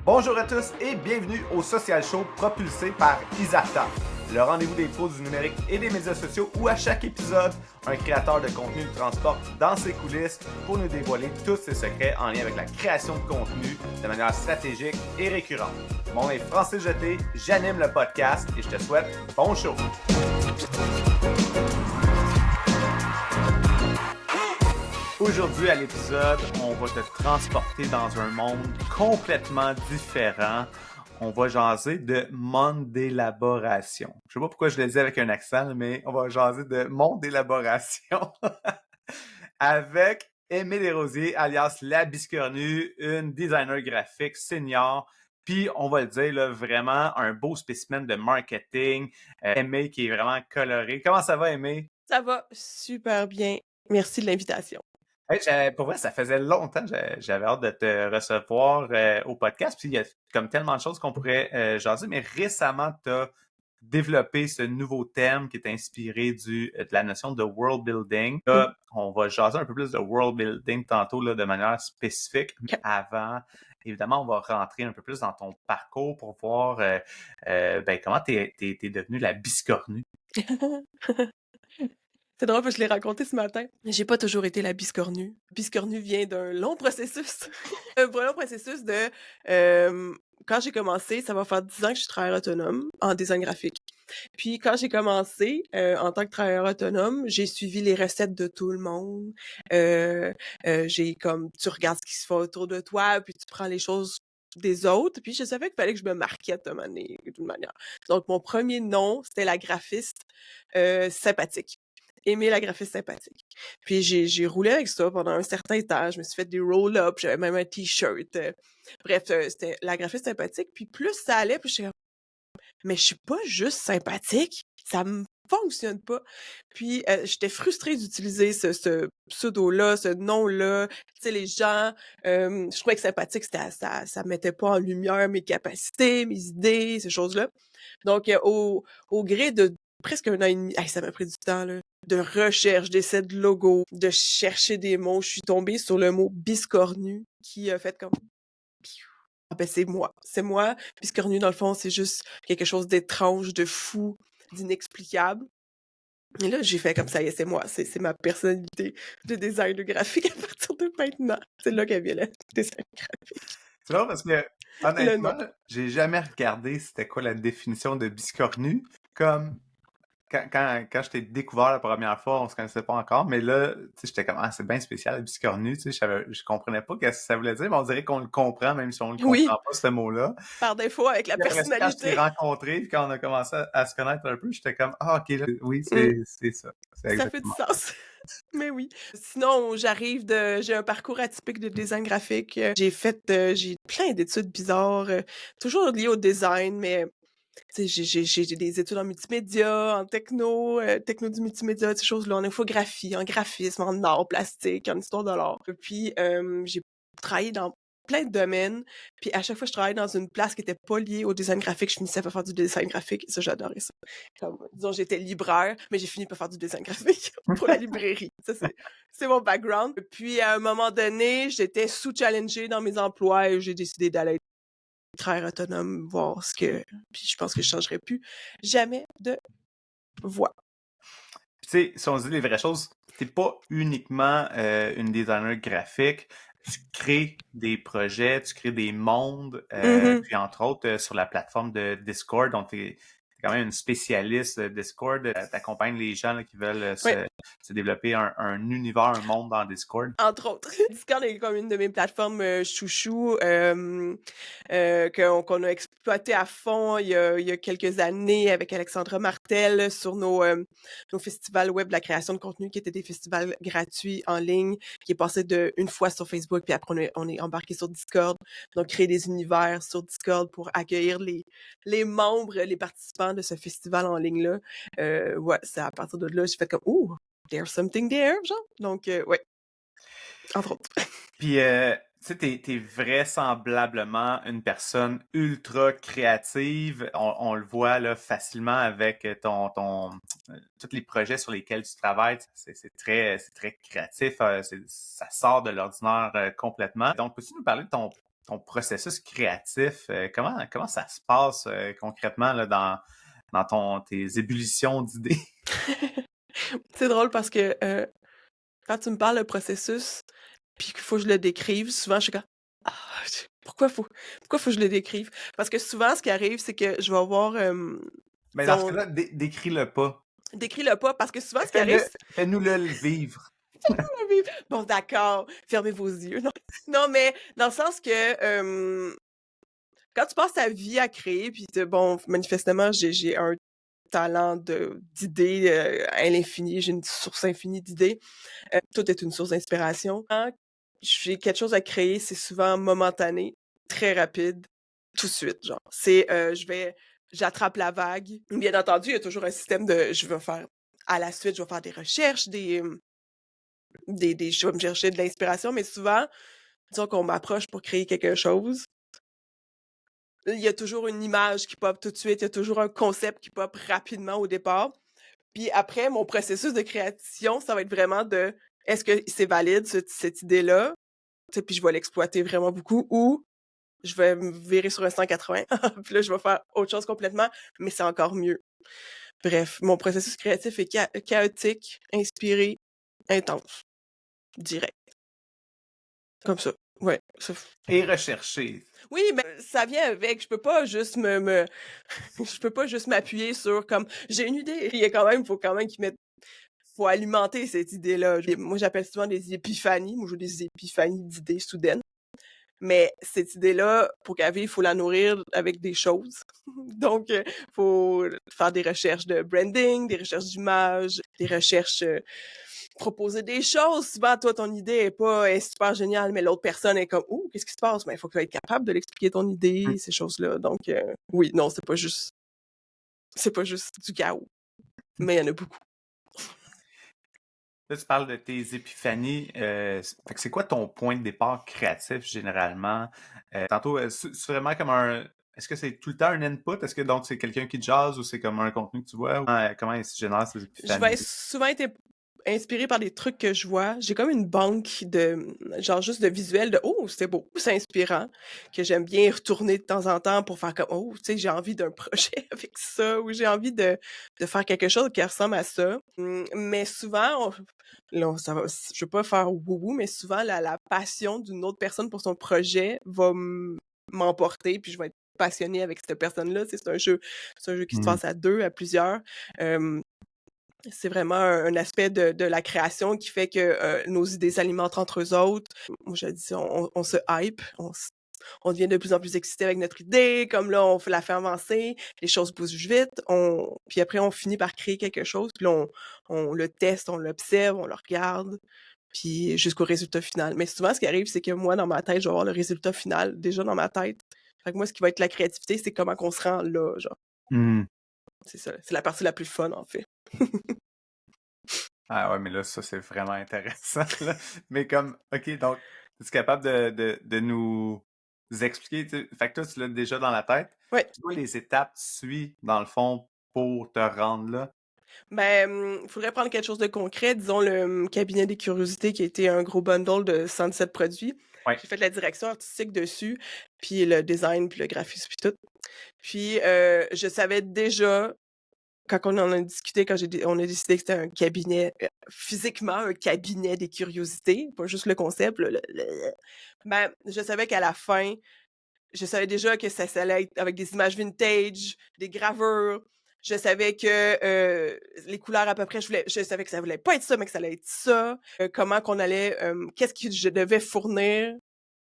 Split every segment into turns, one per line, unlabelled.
Bonjour à tous et bienvenue au Social Show propulsé par Isata, le rendez-vous des pros du numérique et des médias sociaux où à chaque épisode, un créateur de contenu nous transporte dans ses coulisses pour nous dévoiler tous ses secrets en lien avec la création de contenu de manière stratégique et récurrente. Mon nom est Francis Jeté, j'anime le podcast et je te souhaite bon show! Aujourd'hui à l'épisode, on va te transporter dans un monde complètement différent. On va jaser de monde d'élaboration. Je sais pas pourquoi je le dis avec un accent, mais on va jaser de monde d'élaboration avec Aimée Desrosiers, alias La Biscornue, une designer graphique senior. Puis, on va le dire, là, vraiment un beau spécimen de marketing. Aimée qui est vraiment colorée. Comment ça va, Aimée?
Ça va super bien. Merci de l'invitation.
Hey, pour vrai, ça faisait longtemps que j'avais hâte de te recevoir au podcast. Puis il y a comme tellement de choses qu'on pourrait jaser, mais récemment, tu as développé ce nouveau thème qui est inspiré de la notion de world building. Là, on va jaser un peu plus de world building tantôt là, de manière spécifique. Mais avant, évidemment, on va rentrer un peu plus dans ton parcours pour voir comment t'es devenue la biscornue.
C'est drôle parce que je l'ai raconté ce matin. J'ai pas toujours été la biscornue. Biscornue vient d'un long processus. Un long processus de... quand j'ai commencé, ça va faire 10 ans que je suis travailleur autonome en design graphique. Puis quand j'ai commencé en tant que travailleur autonome, j'ai suivi les recettes de tout le monde. J'ai comme, tu regardes ce qui se fait autour de toi, puis tu prends les choses des autres. Puis je savais qu'il fallait que je me markete d'une manière. Donc mon premier nom, c'était la graphiste sympathique. Aimer la graphiste sympathique. Puis j'ai roulé avec ça pendant un certain temps. Je me suis fait des roll-ups, j'avais même un t-shirt. Bref, c'était la graphiste sympathique. Puis plus ça allait, plus j'étais comme, mais je suis pas juste sympathique, ça me fonctionne pas. Puis j'étais frustrée d'utiliser ce pseudo-là, ce nom-là. Tu sais, les gens, je trouvais que sympathique, ça mettait pas en lumière mes capacités, mes idées, ces choses-là. Donc, au gré de presque 1 an et demi, hey, ça m'a pris du temps, là, de recherche, d'essais de logo, de chercher des mots, je suis tombée sur le mot biscornu qui a fait comme piou. Ah ben c'est moi, c'est moi. Biscornu, dans le fond, c'est juste quelque chose d'étrange, de fou, d'inexplicable. Et là, j'ai fait comme ça y est, c'est moi, c'est ma personnalité de designer graphique à partir de maintenant. C'est là qu'elle vient le design graphique.
C'est drôle parce que,
Le nom.
honnêtement, j'ai jamais regardé c'était quoi la définition de biscornu. Comme, quand je t'ai découvert la première fois, on se connaissait pas encore, mais là, tu sais, j'étais comme, ah, c'est bien spécial, la biscornu, tu sais, je comprenais pas ce que ça voulait dire, mais on dirait qu'on le comprend, même si on le comprend
Oui,
pas, ce mot-là.
par défaut avec la
Puis après ça, quand je t'ai
personnalité.
rencontré, puis quand on a commencé à se connaître un peu, j'étais comme, ah, ok, là, oui,
Mmh,
c'est ça. C'est
ça fait du
exactement.
sens. Mais oui. Sinon, j'ai un parcours atypique de design graphique. J'ai plein d'études bizarres, toujours liées au design, mais tu sais, j'ai des études en multimédia, en techno du multimédia, ces choses-là, en infographie, en graphisme, en art plastique, en histoire de l'art. Puis, j'ai travaillé dans plein de domaines, puis à chaque fois que je travaillais dans une place qui était pas liée au design graphique, je finissais par faire du design graphique et ça, j'adorais ça. Comme, disons, j'étais libraire, mais j'ai fini par faire du design graphique pour la librairie. Ça, c'est mon background. Puis, à un moment donné, j'étais sous-challengée dans mes emplois et j'ai décidé d'aller travailleur autonome, voir ce que... Puis je pense que je changerais plus jamais de voie.
Tu sais, si on se dit les vraies choses, t'es pas uniquement une designer graphique. Tu crées des projets, tu crées des mondes,
Mhm.
puis entre autres sur la plateforme de Discord, donc t'es quand même une spécialiste de Discord. T'accompagnes les gens là, qui veulent
Oui.
se développer un univers, un monde dans Discord.
Entre autres. Discord est comme une de mes plateformes chouchou qu'on a exploité à fond il y a quelques années avec Alexandra Martel sur nos festivals web de la création de contenu qui étaient des festivals gratuits en ligne, qui est passé de une fois sur Facebook, puis après on est embarqué sur Discord. Donc, créer des univers sur Discord pour accueillir les membres, les participants de ce festival en ligne-là. Ouais, c'est à partir de là, j'ai fait comme « Ooh, there's something there », genre. Donc, ouais. Entre autres.
Puis, tu sais, t'es vraisemblablement une personne ultra créative. On le voit là facilement avec tous les projets sur lesquels tu travailles. C'est très créatif. Ça sort de l'ordinaire complètement. Donc, peux-tu nous parler de ton processus créatif, comment ça se passe concrètement là, dans tes ébullitions d'idées?
C'est drôle parce que quand tu me parles de processus, puis qu'il faut que je le décrive, souvent je suis comme ah, pourquoi faut que je le décrive? Parce que souvent, ce qui arrive, c'est que je vais avoir,
Mais dans ce
disons,
cas-là, décris-le pas.
décris-le pas, parce que souvent, ce qui arrive,
Fais-nous-le vivre.
bon, d'accord, fermez vos yeux. Non, non, mais dans le sens que quand tu passes ta vie à créer, puis bon, manifestement, j'ai un talent d'idées à l'infini, j'ai une source infinie d'idées. Tout est une source d'inspiration. Quand j'ai quelque chose à créer, c'est souvent momentané, très rapide, tout de suite, genre. C'est, j'attrape la vague. Bien entendu, il y a toujours un système de, je vais faire, à la suite, je vais faire des recherches, je vais me chercher de l'inspiration, mais souvent, disons qu'on m'approche pour créer quelque chose, il y a toujours une image qui pop tout de suite, il y a toujours un concept qui pop rapidement au départ. Puis après, mon processus de création, ça va être vraiment de est-ce que c'est valide, cette idée-là? Tu sais, puis je vais l'exploiter vraiment beaucoup ou je vais me virer sur un 180, puis là, je vais faire autre chose complètement, mais c'est encore mieux. Bref, mon processus créatif est chaotique, inspiré, intense, direct. Comme ça. Ouais.
Et recherché.
Oui, mais ça vient avec. Je peux pas juste je peux pas juste m'appuyer sur comme j'ai une idée. Faut quand même faut alimenter cette idée-là. Moi, j'appelle souvent des épiphanies. Moi, j'ai des épiphanies d'idées soudaines. Mais cette idée-là, pour qu'elle vive, il faut la nourrir avec des choses. Donc, faut faire des recherches de branding, des recherches d'image, des recherches, proposer des choses. Souvent, toi, ton idée est super géniale, mais l'autre personne est comme, oh, qu'est-ce qui se passe? Mais il faut que tu sois capable de l'expliquer ton idée, ces choses-là. Donc, oui, non, c'est pas juste du chaos. Mais il y en a beaucoup.
Là, tu parles de tes épiphanies. Fait que c'est quoi ton point de départ créatif généralement? Tantôt, c'est vraiment comme un. Est-ce que c'est tout le temps un input? Est-ce que donc c'est quelqu'un qui jazz ou c'est comme un contenu que tu vois? Comment il se génère ces
Je vais
épiphanies?
souvent être inspirée par des trucs que je vois. J'ai comme une banque de, genre juste de visuels de oh, c'est beau, c'est inspirant, que j'aime bien retourner de temps en temps pour faire comme oh, tu sais, j'ai envie d'un projet avec ça ou j'ai envie de faire quelque chose qui ressemble à ça. Mais souvent, là, je veux pas faire wouhou, mais souvent la passion d'une autre personne pour son projet va m'emporter, puis je vais être passionnée avec cette personne-là. Tu sais, c'est un jeu qui se
Mhm.
passe à deux, à plusieurs. C'est vraiment un aspect de la création qui fait que nos idées s'alimentent entre eux autres. Moi, je dis, on se hype, on devient de plus en plus excité avec notre idée, comme là, on la fait avancer, les choses bougent vite, puis après, on finit par créer quelque chose, puis là, on le teste, on l'observe, on le regarde, puis jusqu'au résultat final. Mais souvent, ce qui arrive, c'est que moi, dans ma tête, je vais avoir le résultat final déjà dans ma tête. Fait que moi, ce qui va être la créativité, c'est comment qu'on se rend là, genre.
Mhm.
C'est ça, c'est la partie la plus fun, en fait.
Ah ouais, mais là, ça, c'est vraiment intéressant, là. Mais comme, OK, donc, es-tu capable de nous expliquer, fait que toi, tu l'as déjà dans la tête.
Ouais.
C'est quoi les étapes que tu suis, dans le fond, pour te rendre là?
Ben, faudrait prendre quelque chose de concret, disons le cabinet des curiosités qui a été un gros bundle de 107 produits.
Ouais.
J'ai fait la direction artistique dessus, puis le design, puis le graphisme, puis tout. Puis, je savais déjà, quand on en a discuté, on a décidé que c'était un cabinet, physiquement un cabinet des curiosités, pas juste le concept, ben, je savais qu'à la fin, je savais déjà que ça allait être avec des images vintage, des gravures. Je savais que, les couleurs à peu près, je savais que ça voulait pas être ça, mais que ça allait être ça. Comment qu'on allait, qu'est-ce que je devais fournir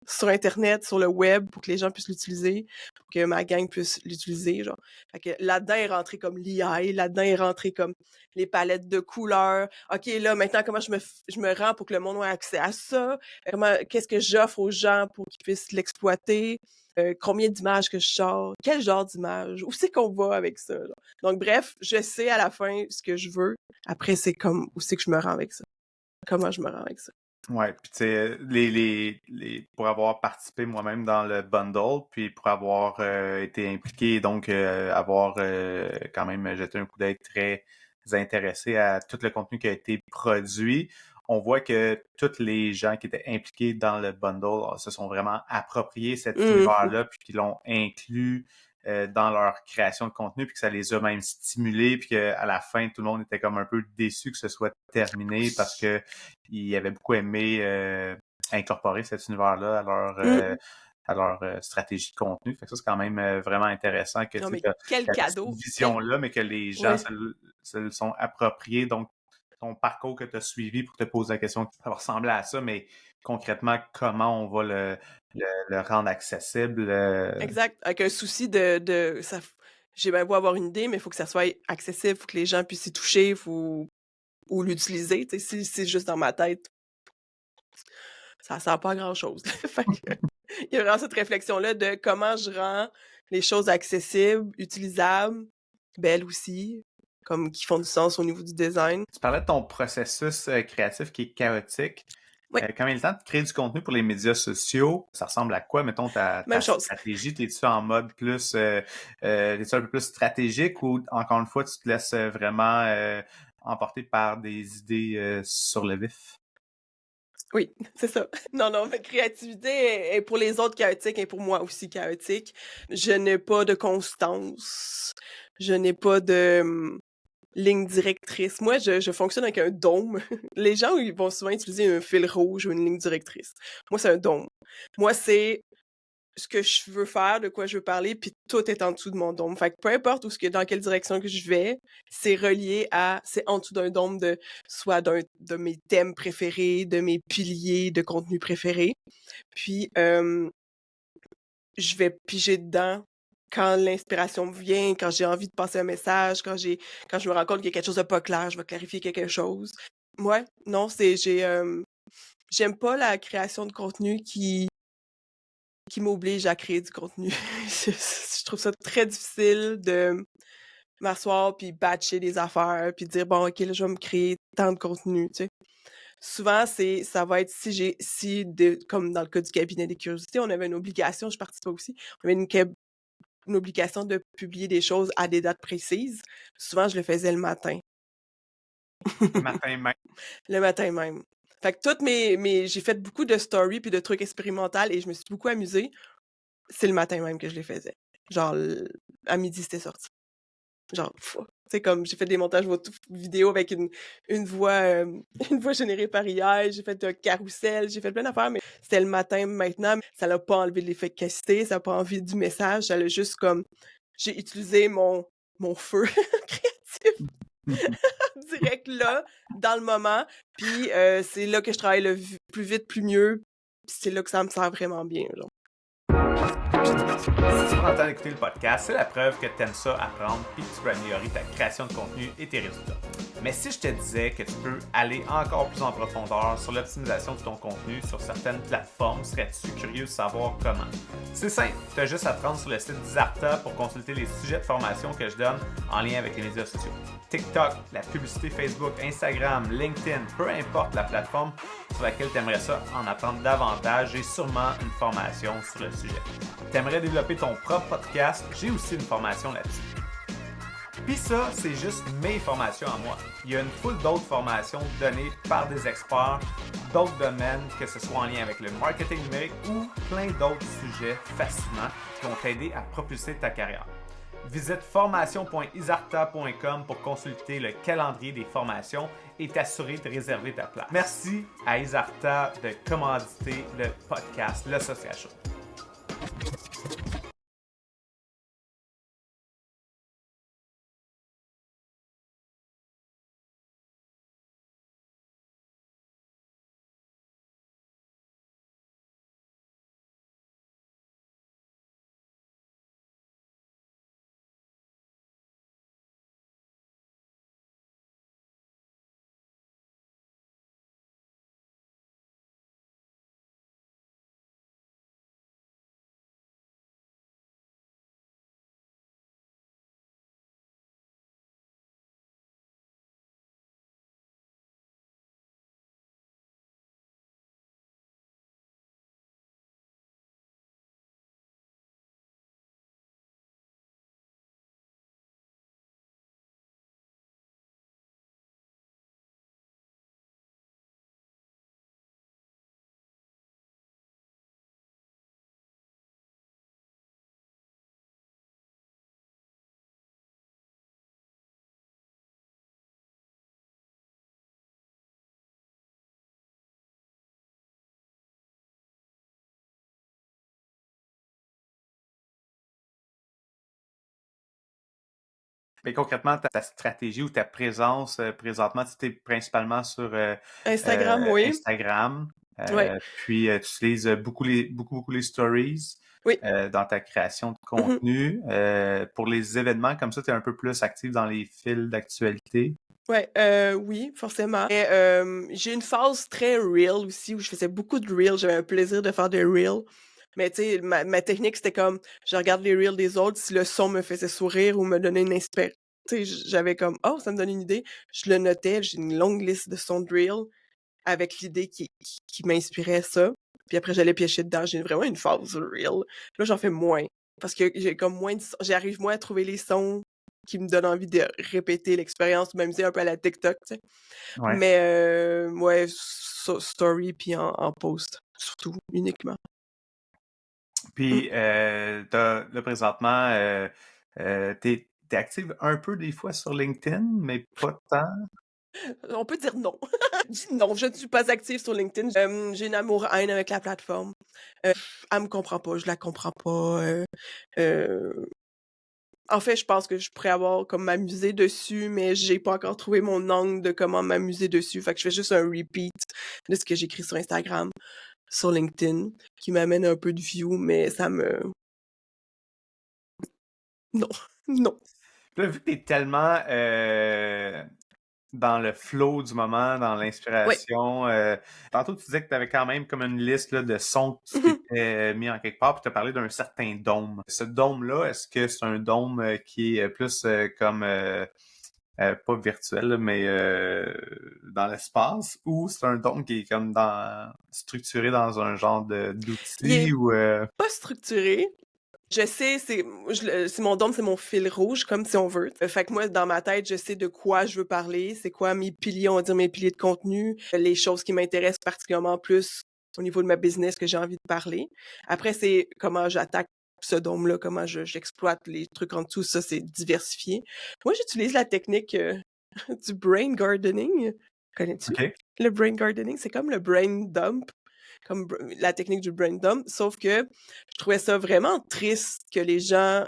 sur internet, sur le web pour que les gens puissent l'utiliser, pour que ma gang puisse l'utiliser, genre. Fait que là-dedans est rentré comme l'EI, là-dedans est rentré comme les palettes de couleurs. OK, là, maintenant, comment je me rends pour que le monde ait accès à ça? Qu'est-ce que j'offre aux gens pour qu'ils puissent l'exploiter? Combien d'images que je sors? Quel genre d'image? Où c'est qu'on va avec ça, genre? Donc bref, je sais à la fin ce que je veux. Après, c'est comme où c'est que je me rends avec ça? Comment je me rends avec ça?
Ouais, puis tu sais, pour avoir participé moi-même dans le bundle, puis pour avoir été impliqué, donc avoir quand même jeté un coup d'œil très intéressé à tout le contenu qui a été produit, on voit que tous les gens qui étaient impliqués dans le bundle se sont vraiment appropriés cet univers-là, puis qu'ils l'ont inclus dans leur création de contenu, puis que ça les a même stimulés, puis qu'à la fin, tout le monde était comme un peu déçu que ce soit terminé parce que ils avaient beaucoup aimé incorporer cet univers-là à leur stratégie de contenu. Fait que ça, c'est quand même vraiment intéressant que
Non,
tu
mais
as
quel
cette
cadeau!
vision-là, mais que les gens
Ouais.
se le sont appropriés. Donc, ton parcours que tu as suivi pour te poser la question, ça va ressembler à ça, mais concrètement, comment on va le rendre accessible?
Exact. Avec un souci ça, j'ai bien beau avoir une idée, mais il faut que ça soit accessible, il faut que les gens puissent y toucher, ou l'utiliser. Tu sais, si c'est juste dans ma tête, ça sert pas à grand-chose. Fait que, il y a vraiment cette réflexion-là de comment je rends les choses accessibles, utilisables, belles aussi, comme qui font du sens au niveau du design.
Tu parlais de ton processus créatif qui est chaotique.
Oui,
Quand il est le temps de créer du contenu pour les médias sociaux, ça ressemble à quoi, mettons, ta
même chose.
stratégie? T'es-tu en mode plus, t'es-tu un peu plus stratégique ou, encore une fois, tu te laisses vraiment emporter par des idées sur le vif?
Oui, c'est ça. Non, non, ma créativité est pour les autres chaotique et pour moi aussi chaotique. Je n'ai pas de constance. Je n'ai pas de ligne directrice. Moi, je fonctionne avec un dôme. Les gens, ils vont souvent utiliser un fil rouge ou une ligne directrice. Moi, c'est un dôme. Moi, c'est ce que je veux faire, de quoi je veux parler, puis tout est en dessous de mon dôme. Fait que peu importe dans quelle direction que je vais, c'est en dessous d'un dôme soit de mes thèmes préférés, de mes piliers de contenu préférés. Puis, je vais piger dedans quand l'inspiration me vient, quand j'ai envie de passer un message, quand je me rends compte qu'il y a quelque chose de pas clair, je vais clarifier quelque chose. Ouais, non, j'aime pas la création de contenu qui m'oblige à créer du contenu. Je trouve ça très difficile de m'asseoir puis batcher des affaires puis dire bon OK, là, je vais me créer tant de contenu, tu sais. Souvent ça va être comme dans le cas du cabinet des curiosités, on avait une obligation, je participais aussi, on avait une obligation de publier des choses à des dates précises. Souvent je le faisais le matin.
Le matin même.
Le matin même. Fait que j'ai fait beaucoup de stories puis de trucs expérimentaux et je me suis beaucoup amusée. C'est le matin même que je les faisais. Genre, à midi, c'était sorti. Genre, tu sais, comme j'ai fait des montages vidéo avec une voix, une voix générée par IA, j'ai fait un carrousel, j'ai fait plein d'affaires, mais c'était le matin maintenant. Ça l'a pas enlevé l'efficacité, ça a pas enlevé du message, ça l'a juste comme, j'ai utilisé mon feu créatif direct là, dans le moment, puis c'est là que je travaille plus vite, plus mieux, puis c'est là que ça me sert vraiment bien, genre.
Si tu prends le temps d'écouter le podcast, c'est la preuve que tu aimes ça apprendre puis que tu peux améliorer ta création de contenu et tes résultats. Mais si je te disais que tu peux aller encore plus en profondeur sur l'optimisation de ton contenu sur certaines plateformes, serais-tu curieux de savoir comment? C'est simple, tu as juste à te rendre sur le site d'Isarta pour consulter les sujets de formation que je donne en lien avec les médias sociaux. TikTok, la publicité Facebook, Instagram, LinkedIn, peu importe la plateforme sur laquelle tu aimerais ça en apprendre davantage, j'ai sûrement une formation sur le sujet. Tu aimerais développer ton propre podcast, j'ai aussi une formation là-dessus. Puis ça, c'est juste mes formations à moi. Il y a une foule d'autres formations données par des experts d'autres domaines, que ce soit en lien avec le marketing numérique ou plein d'autres sujets fascinants qui vont t'aider à propulser ta carrière. Visite formation.isarta.com pour consulter le calendrier des formations et t'assurer de réserver ta place. Merci à Isarta de commanditer le podcast Le Social Show. Mais concrètement, ta stratégie ou ta présence présentement, tu es principalement sur
Instagram, oui.
Instagram.
Ouais.
Puis tu utilises beaucoup les stories
Oui.
dans ta création de
Mhm.
contenu. Pour les événements comme ça, tu es un peu plus actif dans les fils d'actualité.
Ouais, oui, forcément. Mais, j'ai une phase très reel aussi où je faisais beaucoup de reels. J'avais un plaisir de faire des reels. Mais tu sais, ma technique, c'était comme, je regarde les reels des autres, si le son me faisait sourire ou me donnait une inspiration. Tu sais, j'avais comme, oh, ça me donne une idée. Je le notais, j'ai une longue liste de sons de reels avec l'idée qui m'inspirait ça. Puis après, j'allais piocher dedans. J'ai vraiment une phase reel. Là, j'en fais moins. Parce que j'ai comme moins de j'arrive moins à trouver les sons qui me donnent envie de répéter l'expérience, m'amuser un peu à la TikTok, tu sais.
Ouais.
Mais ouais, story puis en post, surtout, uniquement.
Puis là, présentement, t'es active un peu des fois sur LinkedIn, mais pas tant.
On peut dire non. Je dis non, je ne suis pas active sur LinkedIn. J'ai une amour-haine avec la plateforme. Elle me comprend pas, je la comprends pas. Euh, En fait, je pense que je pourrais avoir comme m'amuser dessus, mais j'ai pas encore trouvé mon angle de comment m'amuser dessus. Fait que je fais juste un repeat de ce que j'écris sur Instagram, sur LinkedIn, qui m'amène un peu de view, mais ça me... Non, non.
Là, vu que t'es tellement dans le flow du moment, dans
Ouais.
l'inspiration, tantôt tu disais que tu avais quand même comme une liste là, de sons que tu
Mhm.
t'étais mis en quelque part, puis tu as parlé d'un certain dôme. Ce dôme-là, est-ce que c'est un dôme qui est plus comme pas virtuel, là, mais dans l'espace, ou c'est un dôme qui est comme structuré dans un genre
Il
d'outil
est
ou
pas structuré. Je sais, c'est mon dôme, c'est mon fil rouge, comme si on veut. Fait que moi, dans ma tête, je sais de quoi je veux parler, c'est quoi mes piliers, on va dire mes piliers de contenu, les choses qui m'intéressent particulièrement plus au niveau de ma business que j'ai envie de parler. Après, c'est comment j'attaque ce dôme-là, comment j'exploite les trucs en dessous, ça, c'est diversifié. Moi, j'utilise la technique du brain gardening. Connais-tu?
OK.
Le brain gardening, c'est comme le brain dump, comme la technique du brain dump, sauf que je trouvais ça vraiment triste que les gens,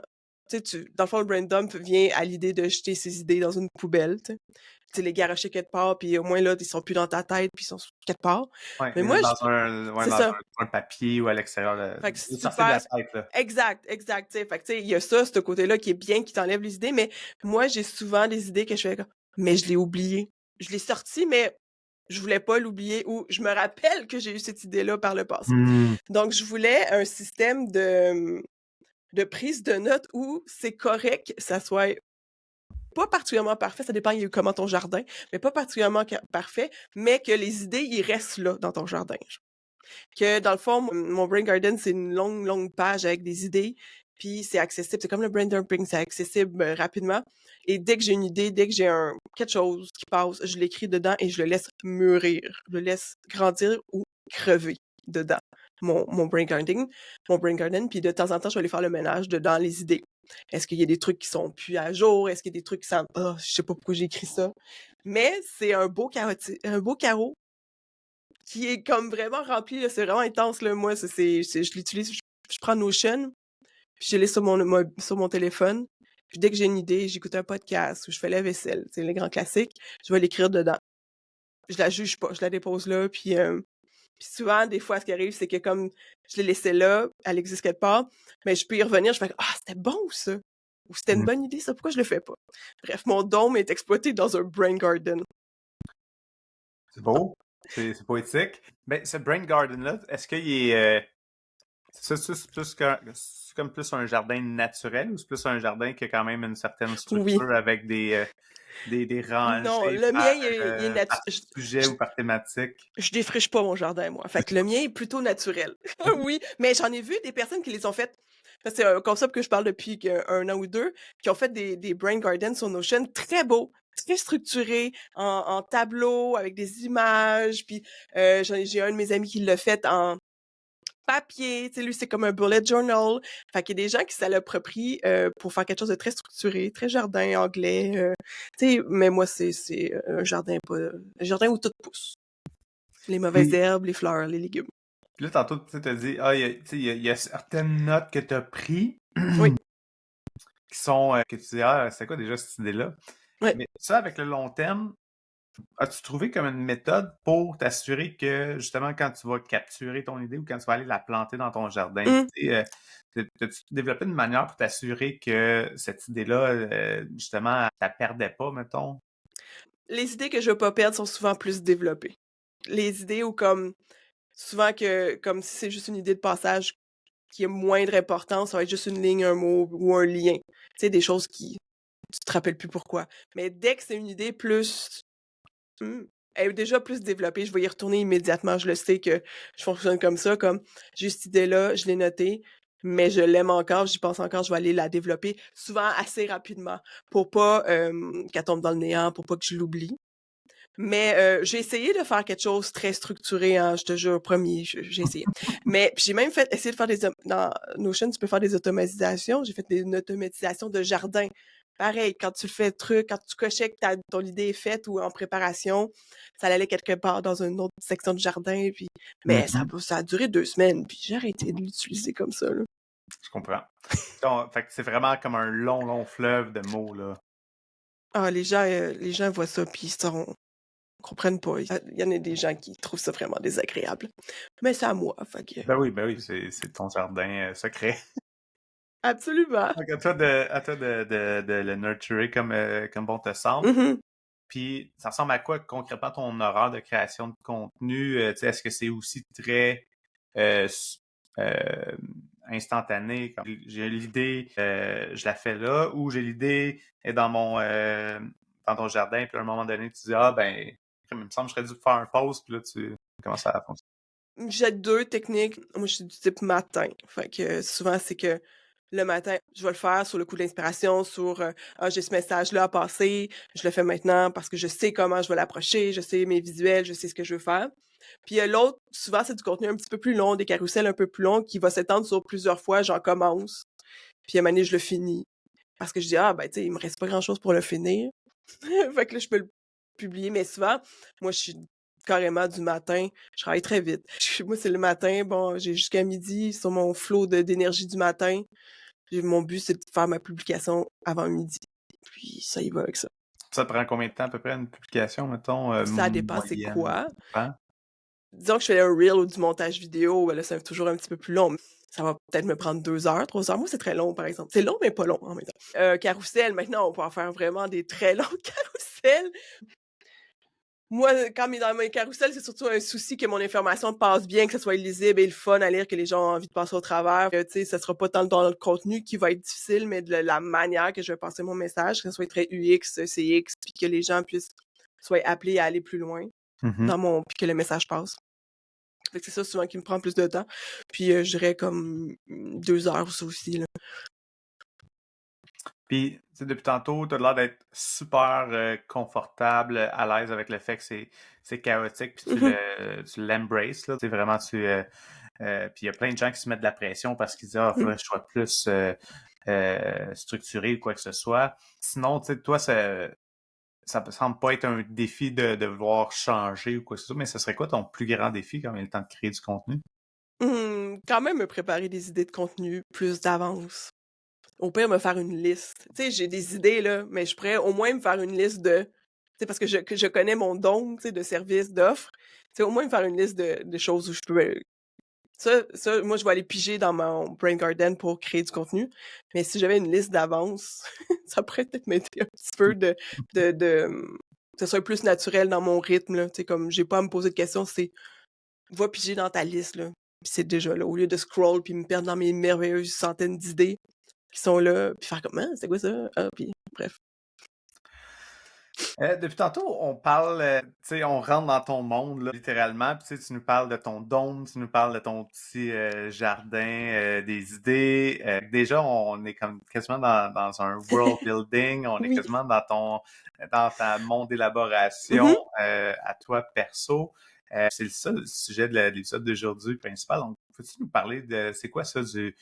tu sais, dans le fond, le brain dump vient à l'idée de jeter ses idées dans une poubelle, tu sais. Tu sais, les garocher quelque part, puis au moins là, ils sont plus dans ta tête, puis ils sont quelque part.
Ouais,
Mais moi,
ouais,
c'est
dans
ça.
un papier ou à l'extérieur
Fait que
de sortir de
super.
la tête, là.
Exact, exact. Tu sais, fait que tu sais, il y a ça, ce côté-là qui est bien, qui t'enlève les idées, mais moi, j'ai souvent des idées que je fais comme, mais je l'ai oublié. Je l'ai sorti, mais je voulais pas l'oublier ou je me rappelle que j'ai eu cette idée-là par le passé.
Hmm.
Donc, je voulais un système de prise de notes où c'est correct, ça soit pas particulièrement parfait, ça dépend il y a eu comment ton jardin, mais pas particulièrement parfait, mais que les idées, ils restent là dans ton jardin. Que dans le fond, mon Brain Garden, c'est une longue, longue page avec des idées, puis c'est accessible. C'est comme le brain dumping, c'est accessible rapidement. Et dès que j'ai une idée, dès que j'ai quelque chose qui passe, je l'écris dedans et je le laisse mûrir. Je le laisse grandir ou crever dedans. Mon brain garden, puis de temps en temps, je vais aller faire le ménage dedans les idées. Est-ce qu'il y a des trucs qui sont plus à jour? Est-ce qu'il y a des trucs qui sont, oh, je sais pas pourquoi j'ai écrit ça. Mais c'est un beau carreau qui est comme vraiment rempli, là, c'est vraiment intense, là. Moi, je l'utilise, je prends Notion, puis je l'ai sur mon téléphone. Puis dès que j'ai une idée, j'écoute un podcast ou je fais la vaisselle, c'est les grands classiques, je vais l'écrire dedans. Je la juge pas, je la dépose là, puis souvent, des fois, ce qui arrive, c'est que comme je l'ai laissée là, elle existe quelque part, mais je peux y revenir, je fais « Ah, c'était bon, ça! » Ou « C'était une
Hmm.
bonne idée, ça, pourquoi je le fais pas? » Bref, mon dôme est exploité dans un brain garden.
C'est beau. C'est poétique. Ben, ce Brain Garden-là, est-ce qu'il est. C'est plus c'est comme plus un jardin naturel ou c'est plus un jardin qui a quand même une certaine
Oui.
structure avec des
Non,
rangées
le mien, il est
par sujet ou par thématique?
je défriche pas mon jardin, moi. Fait que le mien est plutôt naturel. Oui, mais j'en ai vu des personnes qui les ont faites. C'est un concept que je parle depuis un an ou deux, qui ont fait des brain gardens sur Notion très beaux, très structurés, en tableau, avec des images. Puis j'ai un de mes amis qui l'a fait en papier. Tu sais, lui, c'est comme un bullet journal. Fait qu'il y a des gens qui s'approprient pour faire quelque chose de très structuré, très jardin anglais. Tu sais, mais moi, c'est un jardin pas un jardin où tout pousse. Les mauvaises
Puis,
herbes, les fleurs, les légumes.
puis là, tantôt, tu as dit, ah, tu sais, il y a certaines notes que tu as pris.
Oui.
qui sont, que tu dis, ah, c'est quoi déjà cette idée-là?
Ouais.
Mais ça, avec le long terme, as-tu trouvé comme une méthode pour t'assurer que, justement, quand tu vas capturer ton idée ou quand tu vas aller la planter dans ton jardin,
Mmh.
tu sais, t'as-tu développé une manière pour t'assurer que cette idée-là, justement, tu la perdais pas, mettons?
Les idées que je veux pas perdre sont souvent plus développées. Les idées où comme souvent que comme si c'est juste une idée de passage qui a moindre importance, ça va être juste une ligne, un mot ou un lien. Tu sais, des choses qui tu te rappelles plus pourquoi. Mais dès que c'est une idée plus elle est déjà plus développée, je vais y retourner immédiatement. Je le sais que je fonctionne comme ça, comme j'ai cette idée-là, je l'ai notée, mais je l'aime encore, j'y pense encore, je vais aller la développer, souvent assez rapidement pour pas, qu'elle tombe dans le néant, pour pas que je l'oublie. Mais, j'ai essayé de faire quelque chose très structuré, hein, je te jure, promis, j'ai essayé. Mais puis j'ai même essayé de faire dans Notion, tu peux faire des automatisations. J'ai fait une automatisation de jardin. Pareil, quand tu le fais truc, quand tu cochais que ton idée est faite ou en préparation, ça allait quelque part dans une autre section du jardin, puis mais
Mhm.
ça a duré 2 semaines, puis j'ai arrêté de l'utiliser comme ça, là.
Je comprends. Donc, fait que c'est vraiment comme un long, long fleuve de mots, là.
Ah, les gens voient ça, puis comprennent pas. Il y en a des gens qui trouvent ça vraiment désagréable. Mais c'est à moi, fait que
Ben oui, c'est ton jardin secret.
absolument.
Donc, à toi de le nurturer comme bon te semble.
Mmh.
Puis, ça ressemble à quoi concrètement ton horaire de création de contenu? Tu sais, est-ce que c'est aussi très euh, s- euh, instantané? Comme j'ai l'idée, je la fais là, ou j'ai l'idée est dans ton jardin, puis à un moment donné, tu dis, ah ben, il me semble que je serais dû faire un pause, puis là, tu commences à fonctionner.
J'ai 2 techniques. Moi, je suis du type matin. Fait que souvent, c'est que le matin, je vais le faire sur le coup de l'inspiration, sur, «Ah, j'ai ce message-là à passer, je le fais maintenant parce que je sais comment je vais l'approcher, je sais mes visuels, je sais ce que je veux faire». Puis, l'autre, souvent, c'est du contenu un petit peu plus long, des carousels un peu plus longs qui va s'étendre sur plusieurs fois. J'en commence, puis à un moment donné, je le finis parce que je dis: «Ah, ben, tu sais, il me reste pas grand-chose pour le finir». Fait que là, je peux le publier, mais souvent, moi, je suis carrément du matin, je travaille très vite. Moi, c'est le matin, bon, j'ai jusqu'à midi sur mon flot d'énergie du matin. Puis mon but, c'est de faire ma publication avant midi. Puis ça y va avec ça.
Ça te prend combien de temps à peu près une publication, mettons,
Ça dépend c'est
moyenne?
quoi.
Hein?
Disons que je fais un reel ou du montage vidéo, ben là, c'est toujours un petit peu plus long. Ça va peut-être me prendre 2 heures, 3 heures. Moi, c'est très long, par exemple. C'est long, mais pas long en même temps. Carrousel, maintenant, on peut en faire vraiment des très longs carrousels. Moi, quand dans mes carousels, c'est surtout un souci que mon information passe bien, que ça soit lisible et le fun à lire, que les gens ont envie de passer au travers. Tu sais, ça sera pas tant dans le contenu qui va être difficile, mais de la manière que je vais passer mon message, que ça soit très UX, CX, puis que les gens puissent soient appelés à aller plus loin
Mhm.
puis que le message passe. Fait que c'est ça souvent qui me prend plus de temps. Puis je dirais comme 2 heures, ça aussi, là.
Puis, tu sais, depuis tantôt, tu as l'air d'être super confortable, à l'aise avec le fait que c'est chaotique, puis
Mmh.
tu l'embraces, là. Tu sais, vraiment, puis il y a plein de gens qui se mettent de la pression parce qu'ils disent, ah, il
Mmh.
faudrait que je sois plus structuré ou quoi que ce soit. Sinon, tu sais, toi, ça me semble pas être un défi de vouloir changer ou quoi que ce soit, mais ce serait quoi ton plus grand défi quand il est le temps de créer du contenu?
Quand même me préparer des idées de contenu plus d'avance. Au pire, me faire une liste. Tu sais, j'ai des idées, là, mais je pourrais au moins me faire une liste de tu sais, parce que je connais mon don, tu sais, de services, d'offres. Tu sais, au moins me faire une liste de choses où je peux, ça, moi, je vais aller piger dans mon Brain Garden pour créer du contenu. Mais si j'avais une liste d'avance, ça pourrait peut-être m'aider un petit peu que ce soit plus naturel dans mon rythme, là. Tu sais, comme j'ai pas à me poser de questions, c'est va piger dans ta liste, là. Puis c'est déjà là, au lieu de scroll puis me perdre dans mes merveilleuses centaines d'idées qui sont là, puis faire comme: «Ah, c'est quoi ça? Ah», puis bref.
Depuis tantôt, on parle, tu sais, on rentre dans ton monde, là, littéralement. Puis, tu sais, tu nous parles de ton dôme, tu nous parles de ton petit jardin, des idées. Déjà, on est comme quasiment dans un world building, on est
Oui.
quasiment dans ta monde d'élaboration
Mmh.
à toi perso. C'est ça le sujet de l'épisode d'aujourd'hui principal. Donc, peux-tu nous parler de c'est quoi ça de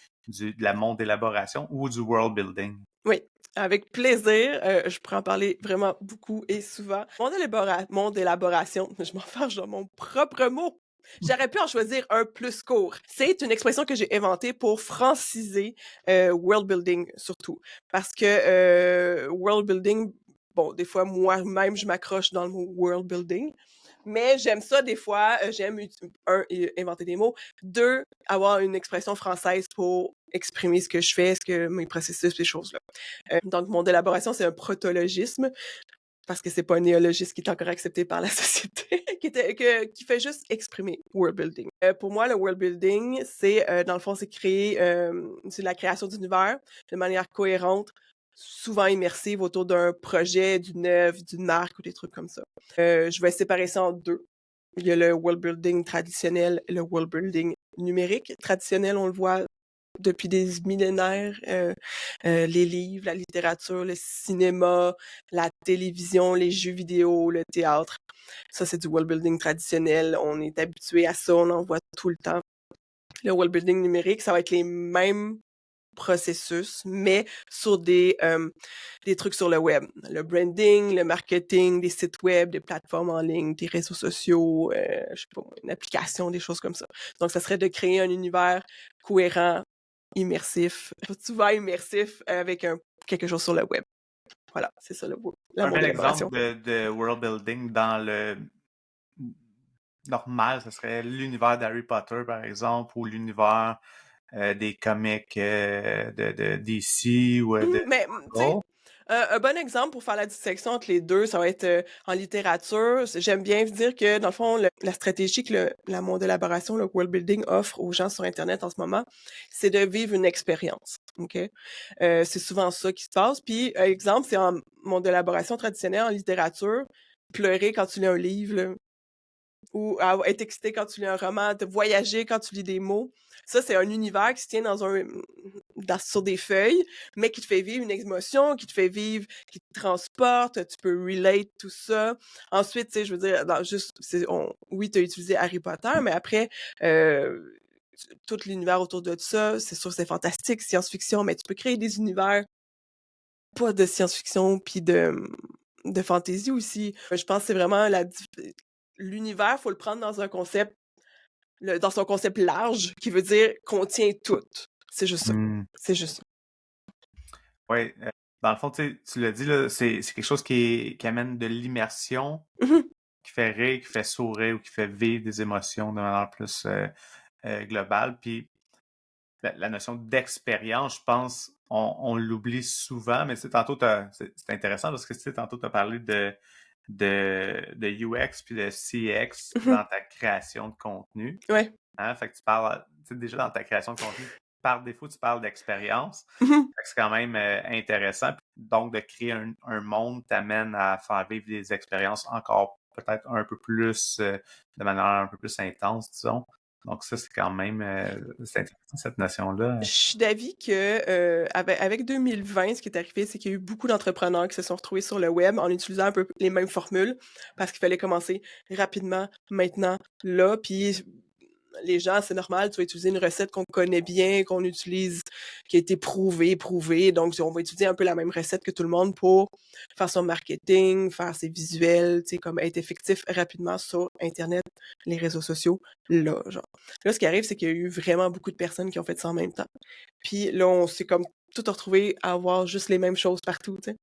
la monde d'élaboration ou du world building?
Oui, avec plaisir, je pourrais en parler vraiment beaucoup et souvent. Mon élaboration, je m'enfarge dans mon propre mot. J'aurais pu en choisir un plus court. C'est une expression que j'ai inventée pour franciser world building surtout. Parce que world building, bon, des fois, moi-même, je m'accroche dans le mot world building. Mais j'aime ça des fois, j'aime inventer des mots, deux, avoir une expression française pour exprimer ce que je fais, mes processus, ces choses-là. Donc, mon élaboration, c'est un protologisme, parce que c'est pas un néologisme qui est encore accepté par la société, qui fait juste exprimer world building. Pour moi, le world building, c'est, dans le fond, c'est c'est la création d'univers de manière cohérente, souvent immersive autour d'un projet, d'une œuvre, d'une marque ou des trucs comme ça. Je vais séparer ça en deux. Il y a le world building traditionnel et le world building numérique. Traditionnel, on le voit depuis des millénaires, les livres, la littérature, le cinéma, la télévision, les jeux vidéo, le théâtre. Ça, c'est du world building traditionnel. On est habitué à ça, on en voit tout le temps. Le world building numérique, ça va être les mêmes processus, mais sur des trucs sur le web. Le branding, le marketing, des sites web, des plateformes en ligne, des réseaux sociaux, je sais pas, une application, des choses comme ça. Donc, ça serait de créer un univers cohérent, immersif, souvent immersif avec quelque chose sur le web. Voilà, c'est ça la
Un
mon
bel
élaboration.
exemple de world building dans le normal, ce serait l'univers d'Harry Potter, par exemple, ou l'univers des comics de DC ou de
Mais, tu sais,
Marvel.
un bon exemple pour faire la distinction entre les deux, ça va être en littérature. J'aime bien dire que, dans le fond, la stratégie que la monde élaboration, le world building offre aux gens sur Internet en ce moment, c'est de vivre une expérience. OK? C'est souvent ça qui se passe. Puis, exemple, c'est en monde élaboration traditionnelle en littérature, pleurer quand tu lis un livre, là, ou être excité quand tu lis un roman, de voyager quand tu lis des mots. Ça, c'est un univers qui se tient sur des feuilles, mais qui te fait vivre une émotion, qui te fait vivre, qui te transporte, tu peux relate tout ça. Ensuite, tu sais, je veux dire, oui, tu as utilisé Harry Potter, mais après, tout l'univers autour de ça, c'est sûr, c'est fantastique, science-fiction, mais tu peux créer des univers pas de science-fiction puis de fantasy aussi. Je pense que c'est vraiment l'univers, faut le prendre dans un concept, dans son concept large, qui veut dire contient tout. C'est juste ça.
Hmm.
C'est juste ça.
Oui, dans le fond, tu l'as dit, là, c'est quelque chose qui amène de l'immersion,
Mhm.
qui fait rire, qui fait sourire ou qui fait vivre des émotions de manière plus globale. Puis la notion d'expérience, je pense, on l'oublie souvent, mais tantôt, c'est intéressant parce que tantôt, tu as parlé de UX puis de CX
Mhm.
dans ta création de contenu.
Ouais.
Hein? Fait que tu parles, déjà dans ta création de contenu, par défaut, tu parles d'expérience.
Mhm.
Fait que c'est quand même intéressant. Donc, de créer un monde t'amène à faire vivre des expériences encore peut-être un peu plus, de manière un peu plus intense, disons. Donc, ça, c'est quand même, c'est intéressant, cette notion-là.
Je suis d'avis que avec 2020, ce qui est arrivé, c'est qu'il y a eu beaucoup d'entrepreneurs qui se sont retrouvés sur le web en utilisant un peu les mêmes formules parce qu'il fallait commencer rapidement, maintenant, là. Puis les gens, c'est normal, tu vas utiliser une recette qu'on connaît bien, qu'on utilise, qui a été prouvée. Donc, on va utiliser un peu la même recette que tout le monde pour faire son marketing, faire ses visuels, tu sais, comme être effectif rapidement sur Internet, les réseaux sociaux, là, genre. Là, ce qui arrive, c'est qu'il y a eu vraiment beaucoup de personnes qui ont fait ça en même temps. Puis là, on s'est comme tout retrouvé à avoir juste les mêmes choses partout, tu sais.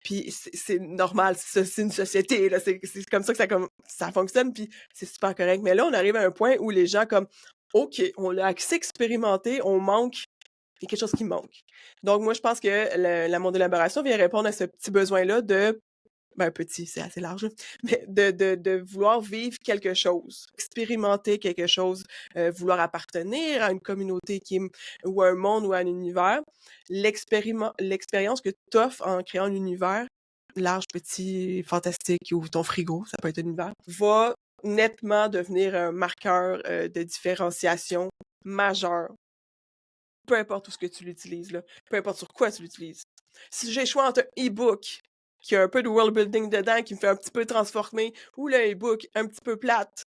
Puis c'est normal, c'est une société, là, c'est comme ça que ça fonctionne, puis c'est super correct. Mais là, on arrive à un point où les gens comme, OK, on a assez expérimenté, il y a quelque chose qui manque. Donc moi, je pense que la monde élaboration vient répondre à ce petit besoin-là petit, c'est assez large, là, mais de vouloir vivre quelque chose, expérimenter quelque chose, vouloir appartenir à une communauté ou à un monde ou à un univers. L'expérience que tu offres en créant un univers, large, petit, fantastique, ou ton frigo, ça peut être un univers, va nettement devenir un marqueur de différenciation majeur. Peu importe où ce que tu l'utilises, là. Peu importe sur quoi tu l'utilises. Si j'ai le choix entre un e-book qui a un peu de world building dedans, qui me fait un petit peu transformer, ou le e-book un petit peu plate,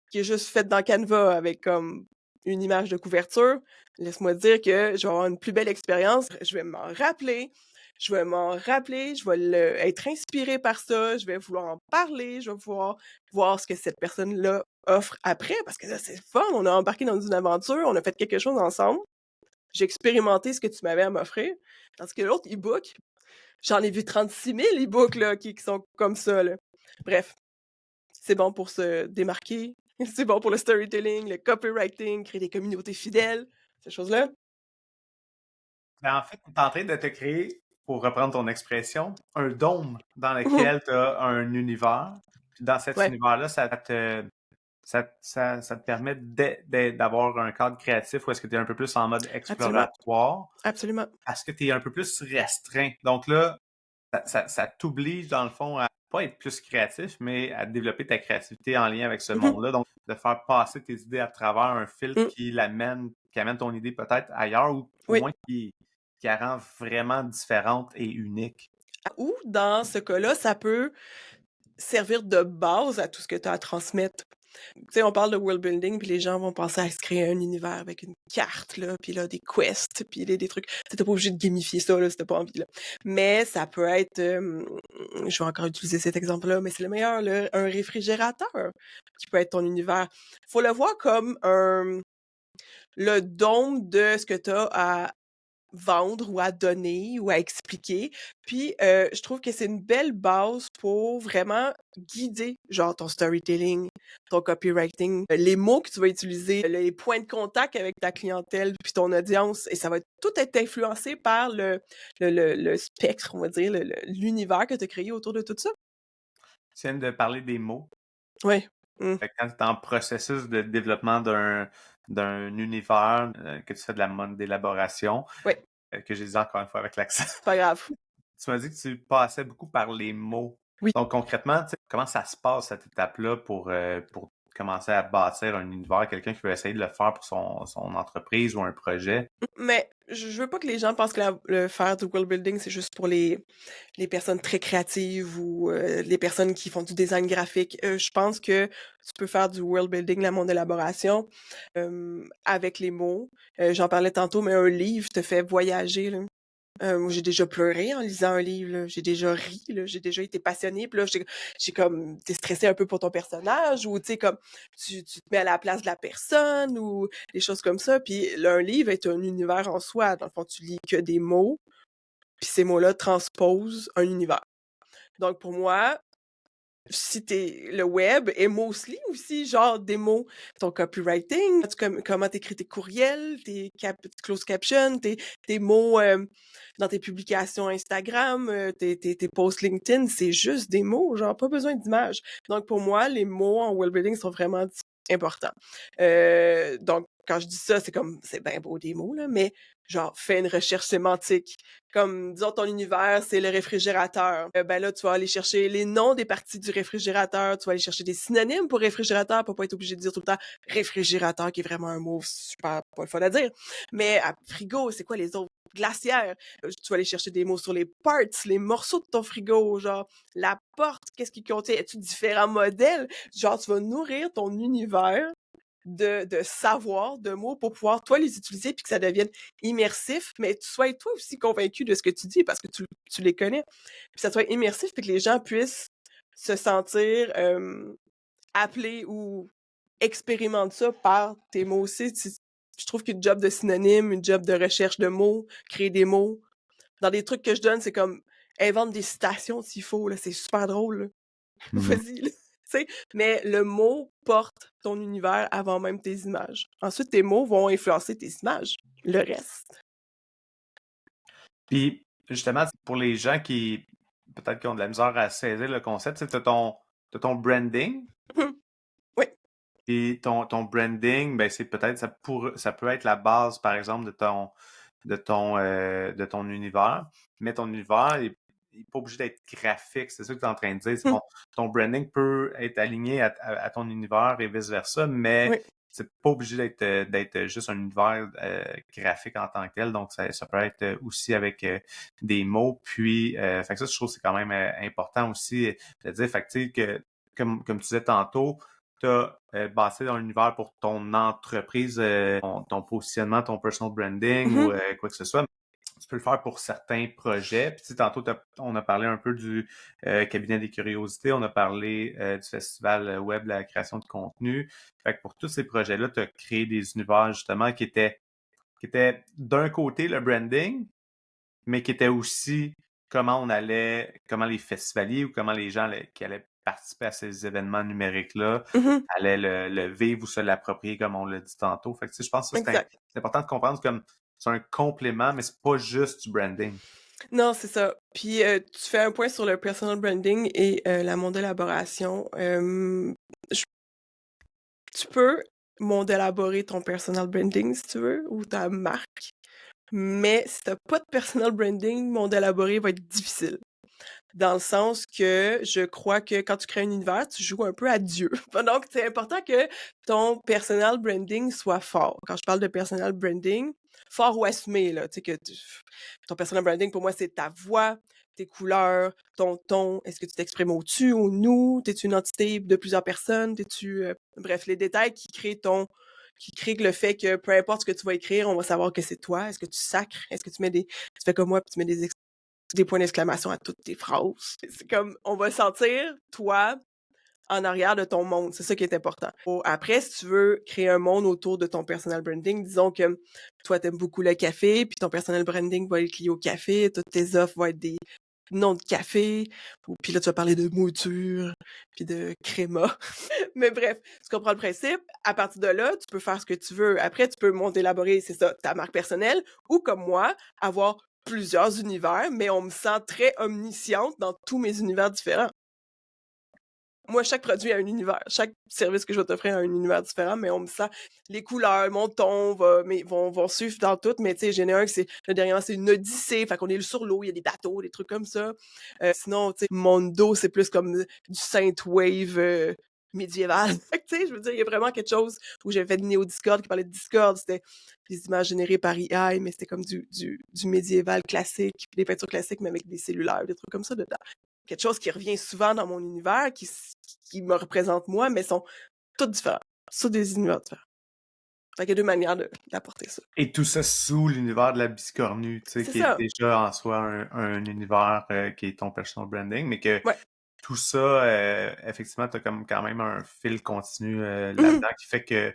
qui est juste fait dans Canva avec comme une image de couverture, laisse-moi dire que je vais avoir une plus belle expérience. Je vais je vais être inspirée par ça, je vais vouloir en parler, je vais vouloir voir ce que cette personne-là offre après, parce que là, c'est fun, on a embarqué dans une aventure, on a fait quelque chose ensemble. J'ai expérimenté ce que tu m'avais à m'offrir. Tandis que l'autre e-book, j'en ai vu 36 000 e-books là, qui sont comme ça. Là. Bref, c'est bon pour se démarquer, c'est bon pour le storytelling, le copywriting, créer des communautés fidèles, ces choses-là.
Ben, en fait, tu es en train de te créer, pour reprendre ton expression, un dôme dans lequel tu as un univers. Puis dans cet
Ouais,
univers-là, ça te permet d'avoir un cadre créatif où est-ce que tu es un peu plus en mode
absolument,
exploratoire
absolument.
parce que tu es un peu plus restreint. Donc là, ça t'oblige, dans le fond, à pas être plus créatif, mais à développer ta créativité en lien avec ce
Mhm.
monde-là. Donc, de faire passer tes idées à travers un filtre
Mm.
qui amène ton idée peut-être ailleurs ou au
Oui.
moins qui la rend vraiment différente et unique.
Ou dans ce cas-là, ça peut servir de base à tout ce que tu as à transmettre. Tu sais, on parle de world building, puis les gens vont penser à se créer un univers avec une carte, là, puis là, des quests, puis des trucs. Tu n'es pas obligé de gamifier ça, là, si t'as pas envie, là. Mais ça peut être, je vais encore utiliser cet exemple-là, mais c'est le meilleur, là, un réfrigérateur qui peut être ton univers. Faut le voir comme le dôme de ce que tu as à vendre ou à donner ou à expliquer. Puis, je trouve que c'est une belle base pour vraiment guider, genre, ton storytelling, ton copywriting, les mots que tu vas utiliser, les points de contact avec ta clientèle puis ton audience et ça va tout être influencé par le spectre, on va dire, l'univers que tu as créé autour de tout ça.
Tu viens de parler des mots.
Ouais. Mmh.
Fait que quand tu es en processus de développement d'un univers, que tu fais de la mode d'élaboration,
Ouais,
que j'ai dit encore une fois avec l'accent,
c'est pas grave.
tu m'as dit que tu passais beaucoup par les mots.
Oui.
Donc concrètement, tu sais, comment ça se passe cette étape-là pour commencer à bâtir un univers, quelqu'un qui veut essayer de le faire pour son entreprise ou un projet?
Mais je veux pas que les gens pensent que le faire du world building, c'est juste pour les personnes très créatives ou les personnes qui font du design graphique. Je pense que tu peux faire du world building, la monde élaboration, avec les mots. J'en parlais tantôt, mais un livre te fait voyager, là. Moi, j'ai déjà pleuré en lisant un livre, là. J'ai déjà ri, là. J'ai déjà été passionnée. Puis là, j'ai comme t'es stressé un peu pour ton personnage ou tu sais comme tu te mets à la place de la personne ou des choses comme ça. Puis là, un livre est un univers en soi. Dans le fond, tu lis que des mots, puis ces mots-là transposent un univers. Donc pour moi, si t'es le web est mostly aussi genre des mots. Ton copywriting, comment t'écris tes courriels, tes close captions, tes mots dans tes publications Instagram, tes posts LinkedIn, c'est juste des mots, genre pas besoin d'images. Donc pour moi, les mots en webbuilding sont vraiment importants. Donc quand je dis ça, c'est comme c'est bien beau des mots, là, mais genre fais une recherche sémantique. Comme, disons, ton univers, c'est le réfrigérateur. Ben là, tu vas aller chercher les noms des parties du réfrigérateur, tu vas aller chercher des synonymes pour réfrigérateur pour pas être obligé de dire tout le temps réfrigérateur, qui est vraiment un mot super pas le fun à dire. Mais à frigo, c'est quoi les autres? Glacière. Tu vas aller chercher des mots sur les parts, les morceaux de ton frigo, genre la porte, qu'est-ce qui contient? As-tu différents modèles? Genre, tu vas nourrir ton univers de savoir, de mots pour pouvoir, toi, les utiliser puis que ça devienne immersif, mais tu sois toi aussi convaincu de ce que tu dis parce que tu les connais. Puis ça soit immersif puis que les gens puissent se sentir appelés ou expérimentent ça par tes mots aussi. Je trouve qu'une job de synonyme, une job de recherche de mots, créer des mots. Dans des trucs que je donne, c'est comme invente des citations s'il faut, là, c'est super drôle. Là.
Mhm.
Vas-y, là. Tu sais, mais le mot porte ton univers avant même tes images. Ensuite, tes mots vont influencer tes images. Le reste.
Puis justement, pour les gens qui peut-être qui ont de la misère à saisir le concept, tu t'as ton branding.
Oui.
Et ton branding, ben c'est peut-être ça peut être la base, par exemple, de ton univers. Mais ton univers est pas obligé d'être graphique. C'est ça que tu es en train de dire. Ton branding peut être aligné à ton univers et vice-versa, mais
Oui.
c'est pas obligé d'être juste un univers graphique en tant que tel. Donc, ça peut être aussi avec des mots. Puis, fait que ça, je trouve que c'est quand même important aussi de dire, fait que, tu sais, que, comme tu disais tantôt, tu as bâti dans l'univers pour ton entreprise, ton positionnement, ton personal branding ou
Mhm.
quoi que ce soit. tu peux le faire pour certains projets. Puis, tu sais, tantôt, on a parlé un peu du cabinet des curiosités, on a parlé du festival web de la création de contenu. Fait que pour tous ces projets-là, tu as créé des univers, justement, qui étaient d'un côté le branding, mais qui étaient aussi comment les festivaliers ou comment les gens qui allaient participer à ces événements numériques-là
Mhm.
allaient le vivre ou se l'approprier, comme on l'a dit tantôt. Fait que, tu sais, je pense que ça,
Exact.
c'est important de comprendre comme c'est un complément, mais c'est pas juste du branding.
Non, c'est ça. Puis tu fais un point sur le personal branding et la modélaboration. Tu peux modélaborer ton personal branding si tu veux, ou ta marque, mais si t'as pas de personal branding, modélaborer va être difficile. Dans le sens que je crois que quand tu crées un univers, tu joues un peu à Dieu. Donc, c'est important que ton personal branding soit fort. Quand je parle de personal branding, fort ou assumé, là, tu sais, ton personal branding, pour moi, c'est ta voix, tes couleurs, ton ton, est-ce que tu t'exprimes au tu, au nous, t'es-tu une entité de plusieurs personnes, t'es-tu... bref, les détails qui créent le fait que peu importe ce que tu vas écrire, on va savoir que c'est toi. Est-ce que tu sacres? Est-ce que tu fais comme moi, puis tu mets des points d'exclamation à toutes tes phrases. C'est comme, on va sentir, toi, en arrière de ton monde. C'est ça qui est important. Après, si tu veux créer un monde autour de ton personal branding, disons que toi, t'aimes beaucoup le café, puis ton personal branding va être lié au café, toutes tes offres vont être des noms de café, puis là, tu vas parler de mouture, puis de créma. Mais bref, tu comprends le principe. À partir de là, tu peux faire ce que tu veux. Après, tu peux monter, élaborer, c'est ça, ta marque personnelle, ou comme moi, avoir plusieurs univers, mais on me sent très omnisciente dans tous mes univers différents. Moi, chaque produit a un univers. Chaque service que je vais t'offrir a un univers différent, mais on me sent les couleurs, mon ton vont suivre dans tout. Mais tu sais, j'en ai un que le dernier, c'est une odyssée. Fait qu'on est sur l'eau, il y a des bateaux, des trucs comme ça. Sinon, tu sais, Mondo, c'est plus comme du synthwave médiéval. Fait que tu sais, je veux dire, il y a vraiment quelque chose où j'avais fait de Néo Discord qui parlait de Discord. C'était des images générées par AI, mais c'était comme du médiéval classique, des peintures classiques, mais avec des cellulaires, des trucs comme ça dedans. Quelque chose qui revient souvent dans mon univers, qui me représente moi, mais sont toutes différents. Sont des univers différents. Fait qu'il y a deux manières d'apporter ça.
Et tout ça sous l'univers de la biscornue, tu sais,
C'est
qui est
ça.
déjà en soi un univers qui est ton personal branding, mais que
Ouais.
tout ça, effectivement, tu as comme quand même un fil continu
Mhm.
là-dedans qui fait que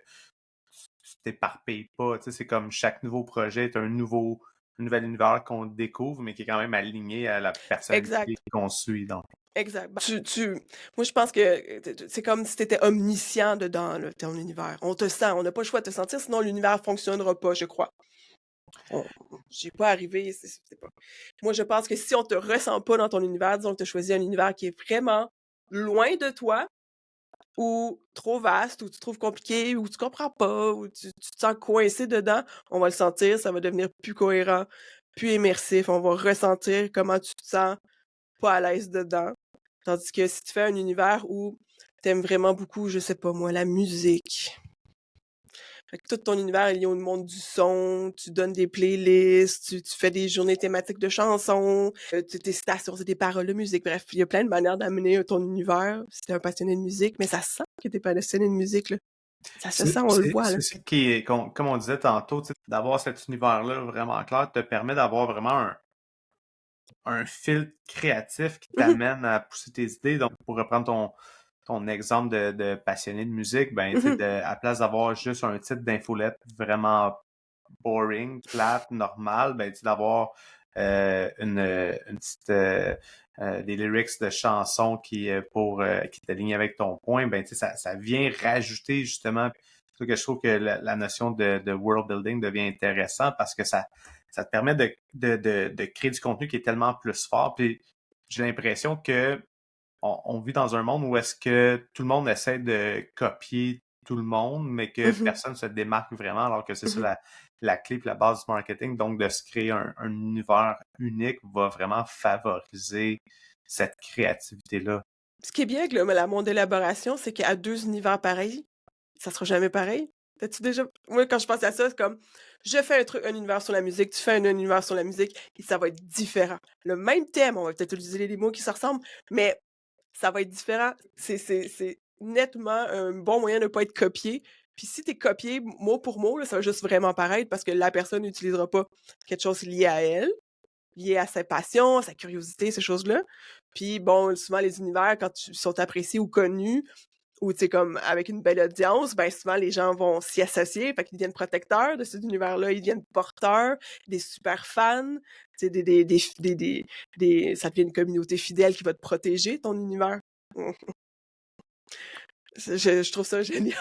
tu t'éparpilles pas. Tu sais, c'est comme chaque nouveau projet est un nouvel univers qu'on découvre, mais qui est quand même aligné à la personnalité
Exact.
qu'on suit. Donc,
Exact. Moi, je pense que c'est comme si tu étais omniscient dedans, là, ton univers. On te sent, on n'a pas le choix de te sentir, sinon l'univers fonctionnera pas, je crois. On- J'ai pas arrivé, c'est pas. Moi, je pense que si on te ressent pas dans ton univers, disons que tu as choisi un univers qui est vraiment loin de toi, ou trop vaste, ou tu trouves compliqué, ou tu comprends pas, ou tu te sens coincé dedans, on va le sentir, ça va devenir plus cohérent, plus immersif, on va ressentir comment tu te sens pas à l'aise dedans. Tandis que si tu fais un univers où t'aimes vraiment beaucoup, je sais pas moi, la musique, fait que tout ton univers est lié au monde du son, tu donnes des playlists, tu fais des journées thématiques de chansons, tes citations, c'est des paroles de musique. Bref, il y a plein de manières d'amener ton univers si t'es un passionné de musique, mais ça se sent que t'es passionné de musique, là. Ça se sent, on le voit, là.
c'est ce qui est, comme on disait tantôt, tu sais, d'avoir cet univers-là vraiment clair te permet d'avoir vraiment un filtre créatif qui
Mhm,
t'amène à pousser tes idées. Donc, pour reprendre ton exemple de passionné de musique, ben, tu sais,
mhm,
à place d'avoir juste un titre d'infolette vraiment boring, plate, normal, ben, tu sais, d'avoir une petite des lyrics de chansons qui t'alignent avec ton point, ben, tu sais, ça vient rajouter justement. C'est ça que je trouve que la notion de world building devient intéressant parce que ça te permet de créer du contenu qui est tellement plus fort. Puis j'ai l'impression que on vit dans un monde où est-ce que tout le monde essaie de copier tout le monde, mais que
mhm,
personne se démarque vraiment, alors que c'est ça
mhm.
la clé et la base du marketing. Donc, de se créer un univers unique va vraiment favoriser cette créativité-là.
Ce qui est bien avec la monde d'élaboration, c'est qu'à deux univers pareils, ça sera jamais pareil. T'as-tu déjà... Moi, quand je pense à ça, c'est comme, je fais un univers sur la musique, tu fais un univers sur la musique, et ça va être différent. Le même thème, on va peut-être utiliser les mots qui se ressemblent, mais ça va être différent. C'est nettement un bon moyen de ne pas être copié, Puis si tu es copié mot pour mot, là, ça va juste vraiment paraître parce que la personne n'utilisera pas quelque chose lié à elle, lié à sa passion, à sa curiosité, ces choses-là. Puis bon, souvent les univers, quand ils sont appréciés ou connus, ou tu sais, comme avec une belle audience, ben souvent les gens vont s'y associer, fait qu'ils deviennent protecteurs de cet univers-là, ils deviennent porteurs, des super fans, tu sais, ça devient une communauté fidèle qui va te protéger, ton univers. Je trouve ça génial.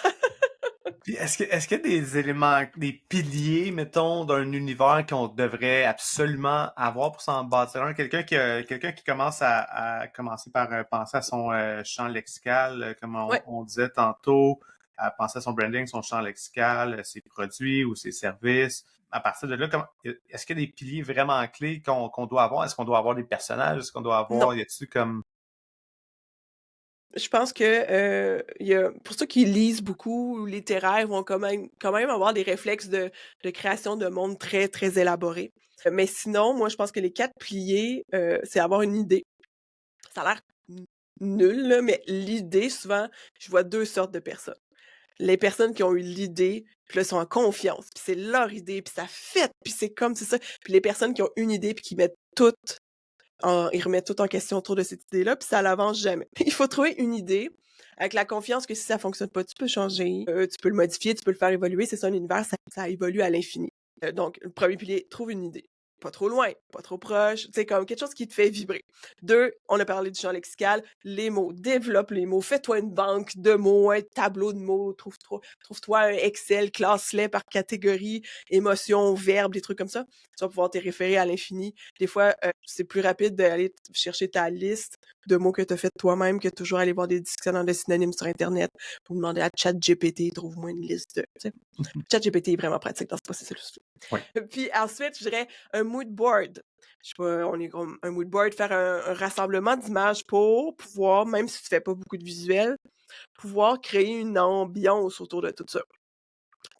Puis est-ce qu'il y a des éléments, des piliers, mettons, d'un univers qu'on devrait absolument avoir pour s'en bâtir un? Quelqu'un qui commence à commencer par penser à son champ lexical, comme
Ouais.
on disait tantôt, à penser à son branding, son champ lexical, ses produits ou ses services. À partir de là, est-ce qu'il y a des piliers vraiment clés qu'on doit avoir? Est-ce qu'on doit avoir des personnages? Est-ce qu'on doit
Non.
avoir, y a-t-il comme...
Je pense que, y a pour ceux qui lisent beaucoup, littéraires vont quand même avoir des réflexes de création de mondes très, très élaborés. Mais sinon, moi, je pense que les 4 piliers, c'est avoir une idée. Ça a l'air n nul, là, mais l'idée, souvent, je vois 2 sortes de personnes. Les personnes qui ont eu l'idée, puis là, sont en confiance, puis c'est leur idée, puis ça fit, puis c'est comme c'est ça. Puis les personnes qui ont une idée, puis qui mettent tout ils remettent tout en question autour de cette idée-là, puis ça l'avance jamais. Il faut trouver une idée avec la confiance que si ça fonctionne pas, tu peux changer, tu peux le modifier, tu peux le faire évoluer. C'est ça, un univers, ça évolue à l'infini. Donc, le premier pilier, trouve une idée. Pas trop loin, pas trop proche, tu sais, comme quelque chose qui te fait vibrer. 2, on a parlé du champ lexical, les mots, développe les mots, fais-toi une banque de mots, un tableau de mots, trouve-toi un Excel, classe-les par catégorie, émotion, verbe, des trucs comme ça. Tu vas pouvoir te référer à l'infini. Des fois, c'est plus rapide d'aller chercher ta liste de mots que tu as fait toi-même que toujours aller voir des dictionnaires de synonymes sur Internet ou demander à ChatGPT, trouve-moi une liste de, tu sais. ChatGPT est vraiment pratique dans ce processus.
Oui.
Puis ensuite, je dirais un mood board. Je sais pas, on est comme un mood board, faire un rassemblement d'images pour pouvoir, même si tu fais pas beaucoup de visuels, pouvoir créer une ambiance autour de tout ça.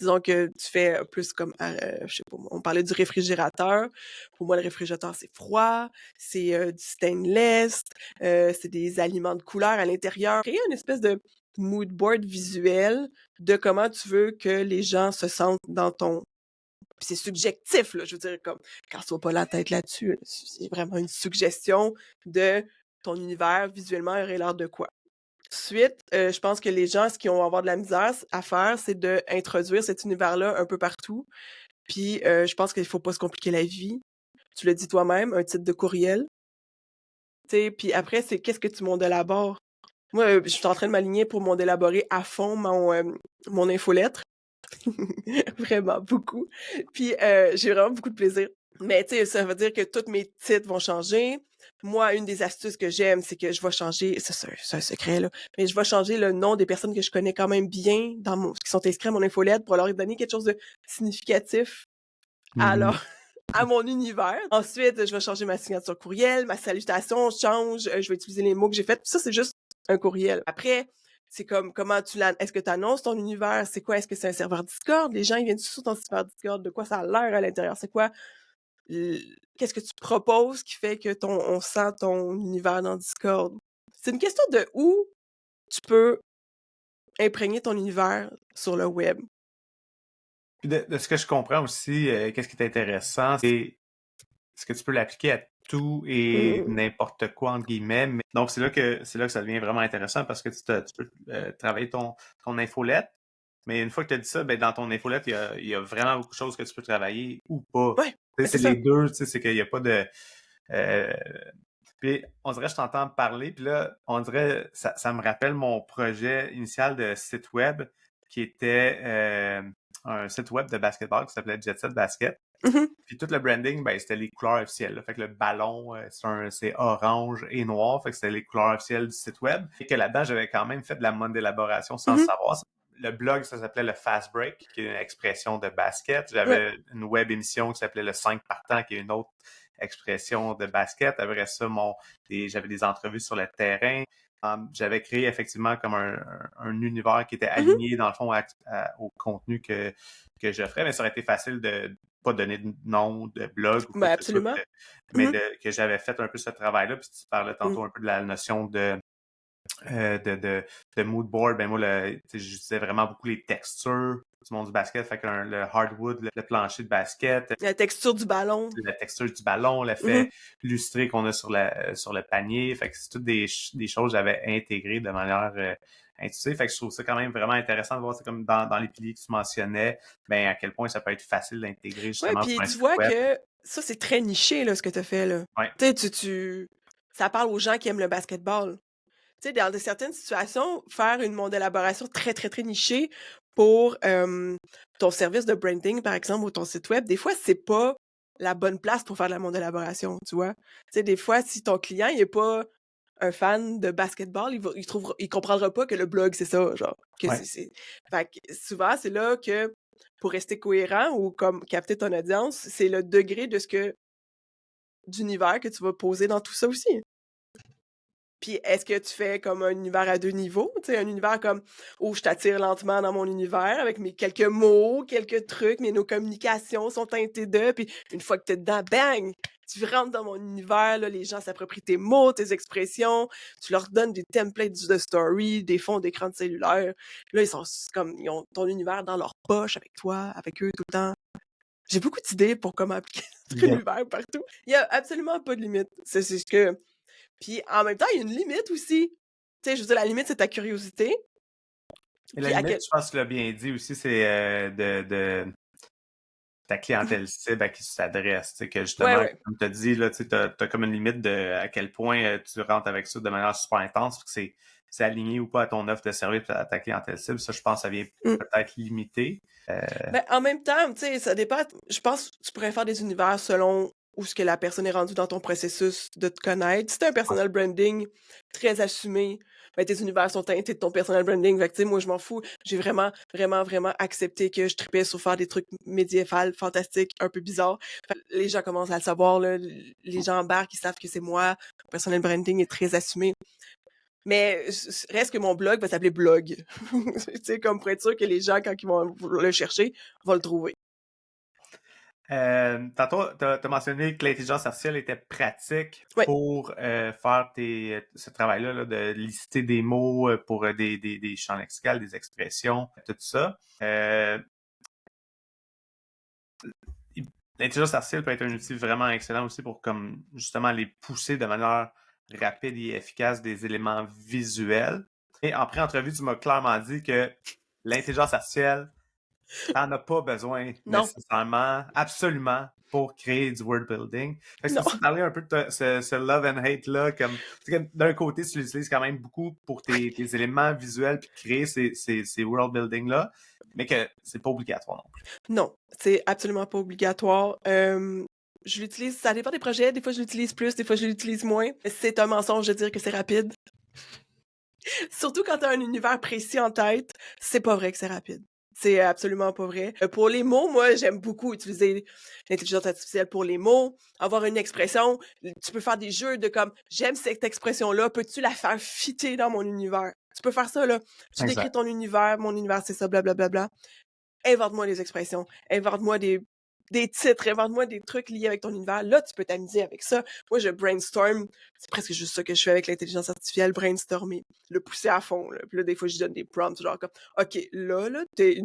Disons que tu fais plus comme, je sais pas, on parlait du réfrigérateur. Pour moi, le réfrigérateur, c'est froid, c'est du stainless, c'est des aliments de couleur à l'intérieur. Créer une espèce de mood board visuel de comment tu veux que les gens se sentent dans ton... Puis c'est subjectif, là, je veux dire, comme, casse-toi pas la tête là-dessus. Là. C'est vraiment une suggestion de ton univers visuellement aurait l'air de quoi. Ensuite, je pense que les gens, ce qu'ils vont avoir de la misère à faire, c'est d'introduire cet univers-là un peu partout. Puis, je pense qu'il faut pas se compliquer la vie. Tu l'as dit toi-même, un titre de courriel, tu sais? Puis après, c'est qu'est-ce que tu m'ondélabores? Moi, je suis en train de m'aligner pour m'ondélaborer à fond mon infolettre. Vraiment beaucoup. Puis, j'ai vraiment beaucoup de plaisir. Mais tu sais, ça veut dire que tous mes titres vont changer. Moi, une des astuces que j'aime, c'est que je vais changer, ça c'est un secret là, mais je vais changer le nom des personnes que je connais quand même bien qui sont inscrites à mon infolette pour leur donner quelque chose de significatif à
Mhm.
à mon univers. Ensuite, je vais changer ma signature courriel, ma salutation change, je vais utiliser les mots que j'ai faits. Ça, c'est juste un courriel. Après, c'est comme comment est-ce que tu annonces ton univers? C'est quoi? Est-ce que c'est un serveur Discord? Les gens, ils viennent sur ton serveur Discord. De quoi ça a l'air à l'intérieur? C'est quoi? Qu'est-ce que tu proposes qui fait que on sent ton univers dans Discord? C'est une question de où tu peux imprégner ton univers sur le web.
Puis de ce que je comprends aussi, qu'est-ce qui est intéressant, c'est ce que tu peux l'appliquer à tout et
Mmh.
n'importe quoi, entre guillemets. Donc, c'est là que ça devient vraiment intéressant parce que tu peux travailler ton infolette. Mais une fois que tu as dit ça, ben, dans ton infolette, il y a vraiment beaucoup de choses que tu peux travailler ou pas.
Ouais,
Tu sais,
ben, c'est
c'est
ça.
les deux, tu sais, c'est qu'il n'y a pas de... euh, puis on dirait, je t'entends parler, puis là, on dirait, ça me rappelle mon projet initial de site web qui était un site web de basketball qui s'appelait Jet Set Basket.
Mmh.
Puis tout le branding, ben, c'était les couleurs officielles. Là. Fait que le ballon, c'est orange et noir. Fait que c'était les couleurs officielles du site web. Et que là-dedans, j'avais quand même fait de la mode d'élaboration sans le
Mmh.
savoir. Le blog, ça s'appelait le Fast Break, qui est une expression de basket.
Ouais.
J'avais une web émission qui s'appelait le 5 partant, qui est une autre expression de basket. Après ça, j'avais des entrevues sur le terrain. J'avais créé effectivement comme un univers qui était
Mmh.
aligné, dans le fond, au contenu que j'offrais. Mais ça aurait été facile de pas donner de nom de blog ou quoi
Ben,
que ce soit,
absolument.
mais
Mmh.
que j'avais fait un peu ce travail-là. Puis tu parlais
Mmh.
tantôt un peu de la notion de de mood board, ben moi, j'utilisais vraiment beaucoup les textures du monde du basket. Fait que le hardwood, le plancher de basket,
La texture du ballon.
la texture du ballon, l'effet lustré qu'on a sur le panier. Fait que c'est toutes des choses que j'avais intégrées de manière intuitive. Fait que je trouve ça quand même vraiment intéressant de voir, c'est comme dans les piliers que tu mentionnais, ben à quel point ça peut être facile d'intégrer
Ouais,
justement
puis
pour un
tu
site
vois
web.
que ça, c'est très niché, là, ce que tu as fait, là.
Ouais.
Tu sais, ça parle aux gens qui aiment le basketball. Tu sais, dans certaines situations, faire une mon élaboration très, très, très nichée pour ton service de branding, par exemple, ou ton site web, des fois, c'est pas la bonne place pour faire de la mon élaboration, tu vois? Tu sais, des fois, si ton client, il est pas un fan de basketball, il comprendra pas que le blog, c'est ça, genre. Que
Ouais.
Fait que souvent, c'est là que, pour rester cohérent ou comme capter ton audience, c'est le degré d'univers que tu vas poser dans tout ça aussi. Puis est-ce que tu fais comme un univers à 2 niveaux? Tu sais, un univers comme où je t'attire lentement dans mon univers avec mes quelques mots, quelques trucs, mais nos communications sont teintées de, puis une fois que t'es dedans, bang! Tu rentres dans mon univers, là, les gens s'approprient tes mots, tes expressions, tu leur donnes des templates de story, des fonds d'écran de cellulaire. Là, ils ont ton univers dans leur poche avec toi, avec eux tout le temps. J'ai beaucoup d'idées pour comment appliquer notre
Yeah.
univers partout. Il y a absolument pas de limite. C'est ce que puis en même temps, il y a une limite aussi. Tu sais, je veux dire, la limite, c'est ta curiosité.
Et la
Puis à
limite,
quel...
je pense que tu l'as bien dit aussi, c'est de ta clientèle cible à qui tu t'adresses. Tu sais, que
Ouais,
justement,
ouais.
comme tu as dit, là, tu as comme une limite de à quel point tu rentres avec ça de manière super intense, puis que c'est aligné ou pas à ton offre de service à ta clientèle cible. Ça, je pense, ça vient
Mm.
peut-être limiter.
Ben, en même temps, tu sais, ça dépend. Je pense que tu pourrais faire des univers selon où ce que la personne est rendue dans ton processus de te connaître. Si t'as un personal branding très assumé, ben, tes univers sont teintés de ton personal branding. Fait que, tu sais, moi, je m'en fous. J'ai vraiment, vraiment, vraiment accepté que je tripais sur faire des trucs médiévales, fantastiques, un peu bizarres. Fait que les gens commencent à le savoir, là. Les gens embarquent, ils savent que c'est moi. Mon personal branding est très assumé. Mais reste que mon blog va s'appeler blog. Tu sais, comme pour être sûr que les gens, quand ils vont le chercher, vont le trouver.
Tantôt, tu as mentionné que l'intelligence artificielle était pratique
Oui.
pour faire ce travail-là là, de lister des mots pour des champs lexicaux, des expressions, tout ça. L'intelligence artificielle peut être un outil vraiment excellent aussi pour comme justement les pousser de manière rapide et efficace des éléments visuels. Et en pré-entrevue, tu m'as clairement dit que l'intelligence artificielle, t'en as pas besoin
Non.
nécessairement, absolument, pour créer du word building. Fait que tu
Non.
peux-tu parler un peu de ce love and hate-là, comme d'un côté, tu l'utilises quand même beaucoup pour tes éléments visuels puis créer ces world building-là, mais que c'est pas obligatoire non plus.
Non. C'est absolument pas obligatoire. Je l'utilise, ça dépend des projets. Des fois, je l'utilise plus, des fois, je l'utilise moins. C'est un mensonge de dire que c'est rapide. Surtout quand t'as un univers précis en tête, c'est pas vrai que c'est rapide. C'est absolument pas vrai. Pour les mots, moi, j'aime beaucoup utiliser l'intelligence artificielle pour les mots, avoir une expression. Tu peux faire des jeux de comme, j'aime cette expression-là, peux-tu la faire fitter dans mon univers? Tu peux faire ça, là. Tu décris
Exact.
ton univers, mon univers, c'est ça, blablabla. Invente-moi des expressions, invente-moi des titres, invente-moi des trucs liés avec ton univers. Là, tu peux t'amuser avec ça. Moi, je brainstorm. C'est presque juste ça que je fais avec l'intelligence artificielle, brainstormer, le pousser à fond. Là. Puis là, des fois, je donne des prompts, genre comme, OK, là, t'es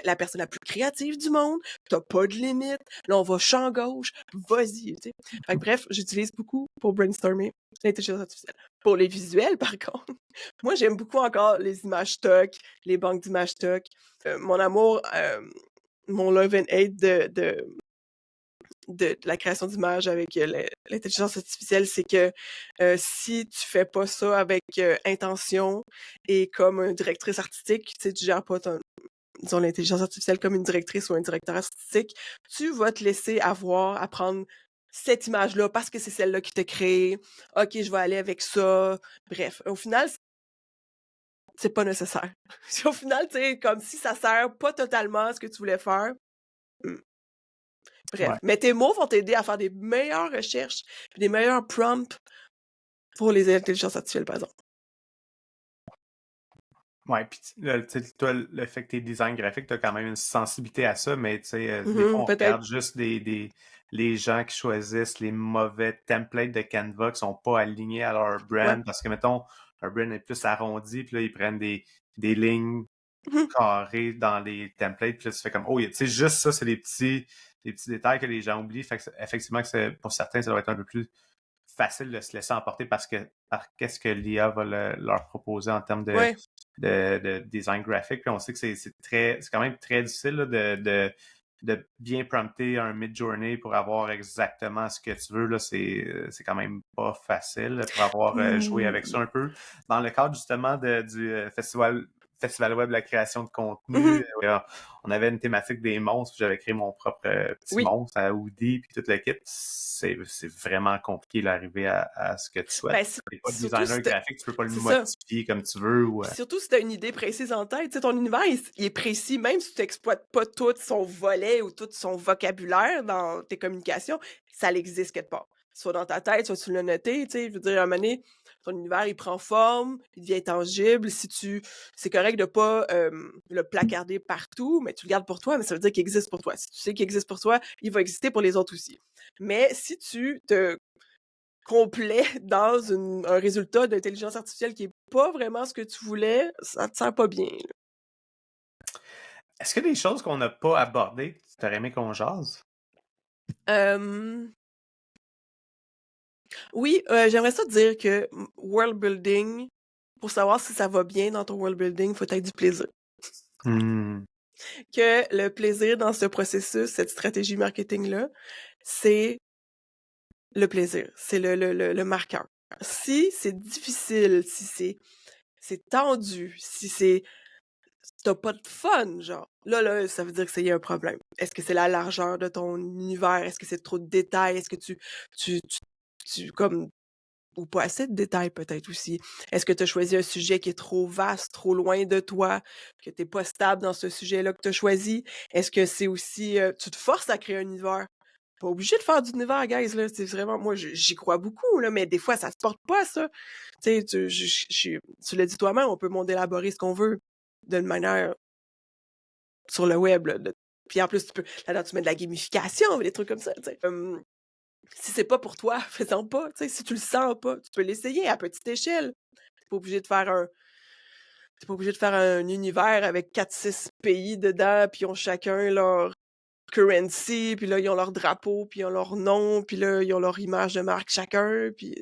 la personne la plus créative du monde, t'as pas de limite, là, on va champ gauche, vas-y, tu sais. Fait que, bref, j'utilise beaucoup pour brainstormer l'intelligence artificielle. Pour les visuels, par contre, moi, j'aime beaucoup encore les images stock, les banques d'images stock. Mon amour, mon love and hate de la création d'images avec l'intelligence artificielle, c'est que si tu fais pas ça avec intention et comme une directrice artistique, tu sais, tu gères pas disons, l'intelligence artificielle comme une directrice ou un directeur artistique, tu vas te laisser avoir à prendre cette image-là parce que c'est celle-là qui t'a créé. OK, je vais aller avec ça. Bref, au final, c'est pas nécessaire. Au final, tu sais, comme si ça sert pas totalement à ce que tu voulais faire. Hmm. Bref,
Ouais.
mais tes mots vont t'aider à faire des meilleures recherches, des meilleurs prompts pour les intelligences artificielles, par exemple.
Ouais, puis toi, le fait que t'es design graphique, t'as quand même une sensibilité à ça, mais tu sais, des fois, on
Peut-être.
regarde juste les gens qui choisissent les mauvais templates de Canva qui sont pas alignés à leur
Ouais.
brand, parce que, mettons, un brand est plus arrondi, puis là, ils prennent des lignes
Mhm.
carrées dans les templates, puis là, tu fais comme, oh, tu sais, juste ça, c'est des petits détails que les gens oublient. Fait que effectivement, pour certains, ça doit être un peu plus facile de se laisser emporter par qu'est-ce que l'IA va leur proposer en termes
Ouais.
de design graphique. Puis on sait que c'est quand même très difficile là, de bien prompter un mid-journey pour avoir exactement ce que tu veux. Là, c'est quand même pas facile là, pour avoir joué avec ça un peu. Dans le cadre justement du Festival Web de la création de contenu,
Mhm.
on avait une thématique des monstres, j'avais créé mon propre petit
Oui.
monstre à Woody, puis tout le kit. C'est vraiment compliqué d'arriver à ce que tu souhaites.
Ben,
T'es pas
surtout
designer
si
graphique, tu peux pas le
c'est ça.
modifier comme tu veux.
Puis surtout si tu as une idée précise en tête. Tu sais, ton univers, il est précis, même si tu n'exploites pas tout son volet ou tout son vocabulaire dans tes communications, ça existe quelque part. Soit dans ta tête, soit tu l'as noté. Tu sais, je veux dire, à un moment donné, ton univers, il prend forme, il devient tangible. C'est correct de pas le placarder partout, mais tu le gardes pour toi, mais ça veut dire qu'il existe pour toi. Si tu sais qu'il existe pour toi, il va exister pour les autres aussi. Mais si tu te complet dans un résultat d'intelligence artificielle qui est pas vraiment ce que tu voulais, ça te sert pas bien.
Est-ce qu'il y a des choses qu'on n'a pas abordées que tu aurais aimé qu'on jase?
Oui, j'aimerais ça te dire que world building, pour savoir si ça va bien dans ton world building, faut être du plaisir.
Hmm.
Que le plaisir dans ce processus, cette stratégie marketing-là, c'est le plaisir, c'est le marqueur. Si c'est difficile, si c'est tendu, si t'as pas de fun, genre. Là, ça veut dire que c'est y a un problème. Est-ce que c'est la largeur de ton univers? Est-ce que c'est trop de détails? Est-ce que tu comme ou pas assez de détails peut-être aussi? Est-ce que tu as choisi un sujet qui est trop vaste, trop loin de toi, que t'es pas stable dans ce sujet-là que tu as choisi? Est-ce que c'est aussi tu te forces à créer un univers? Pas obligé de faire d'univers, guys, là. C'est vraiment, moi, j'y crois beaucoup, là, mais des fois, ça se porte pas, ça. Tu sais, tu l'as dit toi-même, on peut élaborer ce qu'on veut d'une manière sur le web, là, puis en plus, là-dedans, tu mets de la gamification, des trucs comme ça, tu sais. Si c'est pas pour toi, fais-en pas, tu sais. Si tu le sens pas, tu peux l'essayer à petite échelle. T'es pas obligé de faire t'es pas obligé de faire un univers avec 4 6 pays dedans, puis ils ont chacun leur currency, puis là, ils ont leur drapeau, puis ils ont leur nom, puis là, ils ont leur image de marque chacun, puis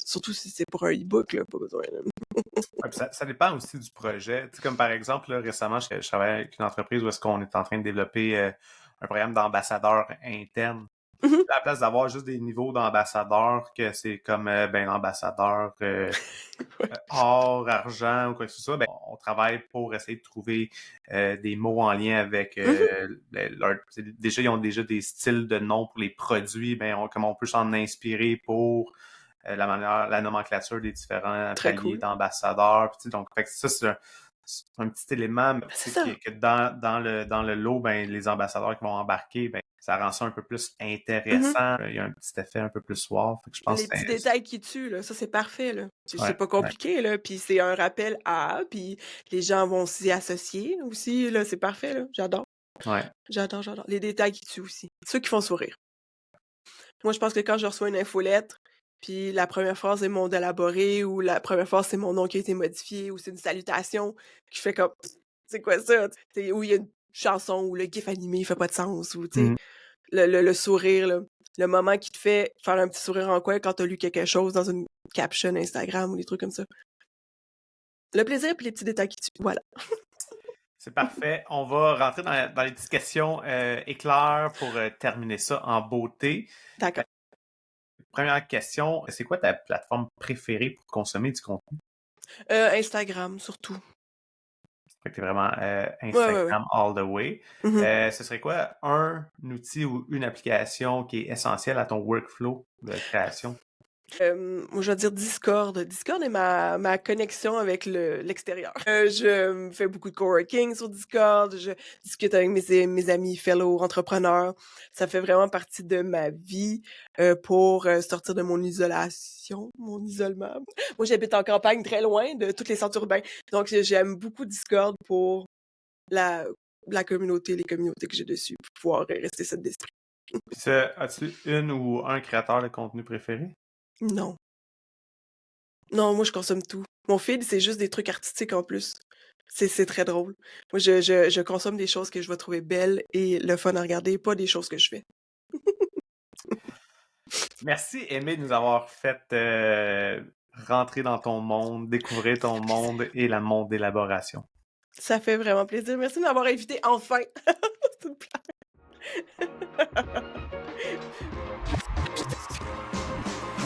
surtout si c'est pour un e-book, là, pas besoin. Là.
Ouais, puis ça dépend aussi du projet. Tu sais, comme par exemple, là, récemment, je travaillais avec une entreprise où est-ce qu'on est en train de développer un programme d'ambassadeur interne.
Mhm.
À la place d'avoir juste des niveaux d'ambassadeurs, que c'est comme ben, l'ambassadeur
Ouais.
or, argent ou quoi que ce soit, ben, on travaille pour essayer de trouver des mots en lien avec
Mhm.
déjà, ils ont déjà des styles de noms pour les produits, ben, comme on peut s'en inspirer pour la nomenclature des différents
Très
paliers
cool.
d'ambassadeurs. Donc, fait que ça, c'est un petit élément
Ben, c'est ça.
que dans le lot, ben, les ambassadeurs qui vont embarquer, ben, ça rend ça un peu plus
Mhm.
intéressant. Il y a un petit effet un peu plus wow. Fait que je pense
Les
que
petits détails qui tuent, là, ça, c'est parfait, là. C'est
ouais,
pas
ouais,
compliqué, là, puis c'est un rappel à, puis les gens vont s'y associer aussi, là, c'est parfait, là. J'adore,
ouais.
j'adore, j'adore. Les détails qui tuent aussi. Ceux qui font sourire. Moi, je pense que quand je reçois une infolettre, puis la première phrase est mon élaboré, ou la première phrase, c'est mon nom qui a été modifié, ou c'est une salutation, puis je fais comme, c'est quoi ça? T'sais, ou il y a une chanson, ou le gif animé, il fait pas de sens, ou, tu sais,
Mm.
le sourire, là. Le moment qui te fait faire un petit sourire en coin quand t'as lu quelque chose dans une caption Instagram ou des trucs comme ça. Le plaisir puis les petits détails qui tuent. Voilà.
C'est parfait. On va rentrer dans les petites questions éclairs pour terminer ça en beauté.
D'accord.
Première question, c'est quoi ta plateforme préférée pour consommer du contenu?
Instagram, surtout.
Fait que t'es vraiment
Ouais.
Instagram all the way.
Mhm.
Ce serait quoi un outil ou une application qui est essentielle à ton workflow de création?
Moi, je vais dire Discord. Discord est ma connexion avec l'extérieur. Je fais beaucoup de coworking sur Discord. Je discute avec mes amis fellow entrepreneurs. Ça fait vraiment partie de ma vie pour sortir de mon isolation, mon isolement. Moi, j'habite en campagne, très loin de tous les centres urbains. Donc, j'aime beaucoup Discord pour la, la communauté, les communautés que j'ai dessus, pour pouvoir rester cette d'esprit.
Puis ça, as-tu une ou un créateur de contenu préféré?
Non. Non, moi, je consomme tout. Mon feed, c'est juste des trucs artistiques en plus. C'est très drôle. Moi, je consomme des choses que je vais trouver belles et le fun à regarder, pas des choses que je fais.
Merci, Aimé, de nous avoir fait rentrer dans ton monde, découvrir ton monde et le monde d'élaboration.
Ça fait vraiment plaisir. Merci de m'avoir invité enfin. C'est une blague.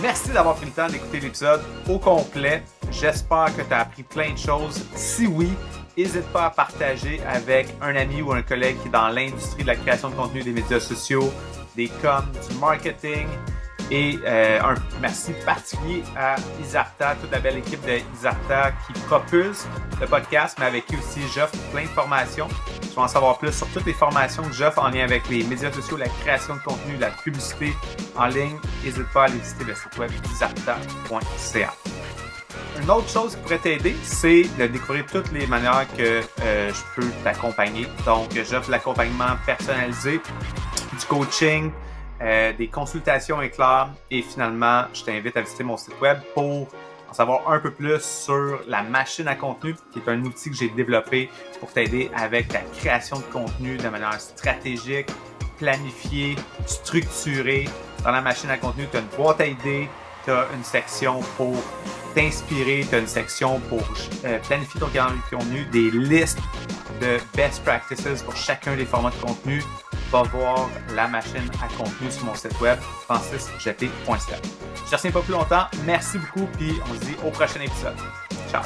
Merci d'avoir pris le temps d'écouter l'épisode au complet. J'espère que tu as appris plein de choses. Si oui, n'hésite pas à partager avec un ami ou un collègue qui est dans l'industrie de la création de contenu, des médias sociaux, des coms, du marketing. Et un merci particulier à Isarta, toute la belle équipe de Isarta qui propulse le podcast, mais avec qui aussi j'offre plein de formations. Je veux en savoir plus sur toutes les formations que j'offre en lien avec les médias sociaux, la création de contenu, la publicité en ligne. N'hésite pas à aller visiter le site web isarta.ca. Une autre chose qui pourrait t'aider, c'est de découvrir toutes les manières que je peux t'accompagner. Donc, j'offre l'accompagnement personnalisé, du coaching, des consultations éclairs et finalement, je t'invite à visiter mon site web pour en savoir un peu plus sur la machine à contenu, qui est un outil que j'ai développé pour t'aider avec la création de contenu de manière stratégique, planifiée, structurée. Dans la machine à contenu, tu as une boîte à idées, tu as une section pour t'inspirer, tu as une section pour planifier ton calendrier de contenu, des listes de best practices pour chacun des formats de contenu. Va voir la machine à contenu sur mon site web francisjeté.ca. Je ne retiens pas plus longtemps. Merci beaucoup, puis on se dit au prochain épisode. Ciao!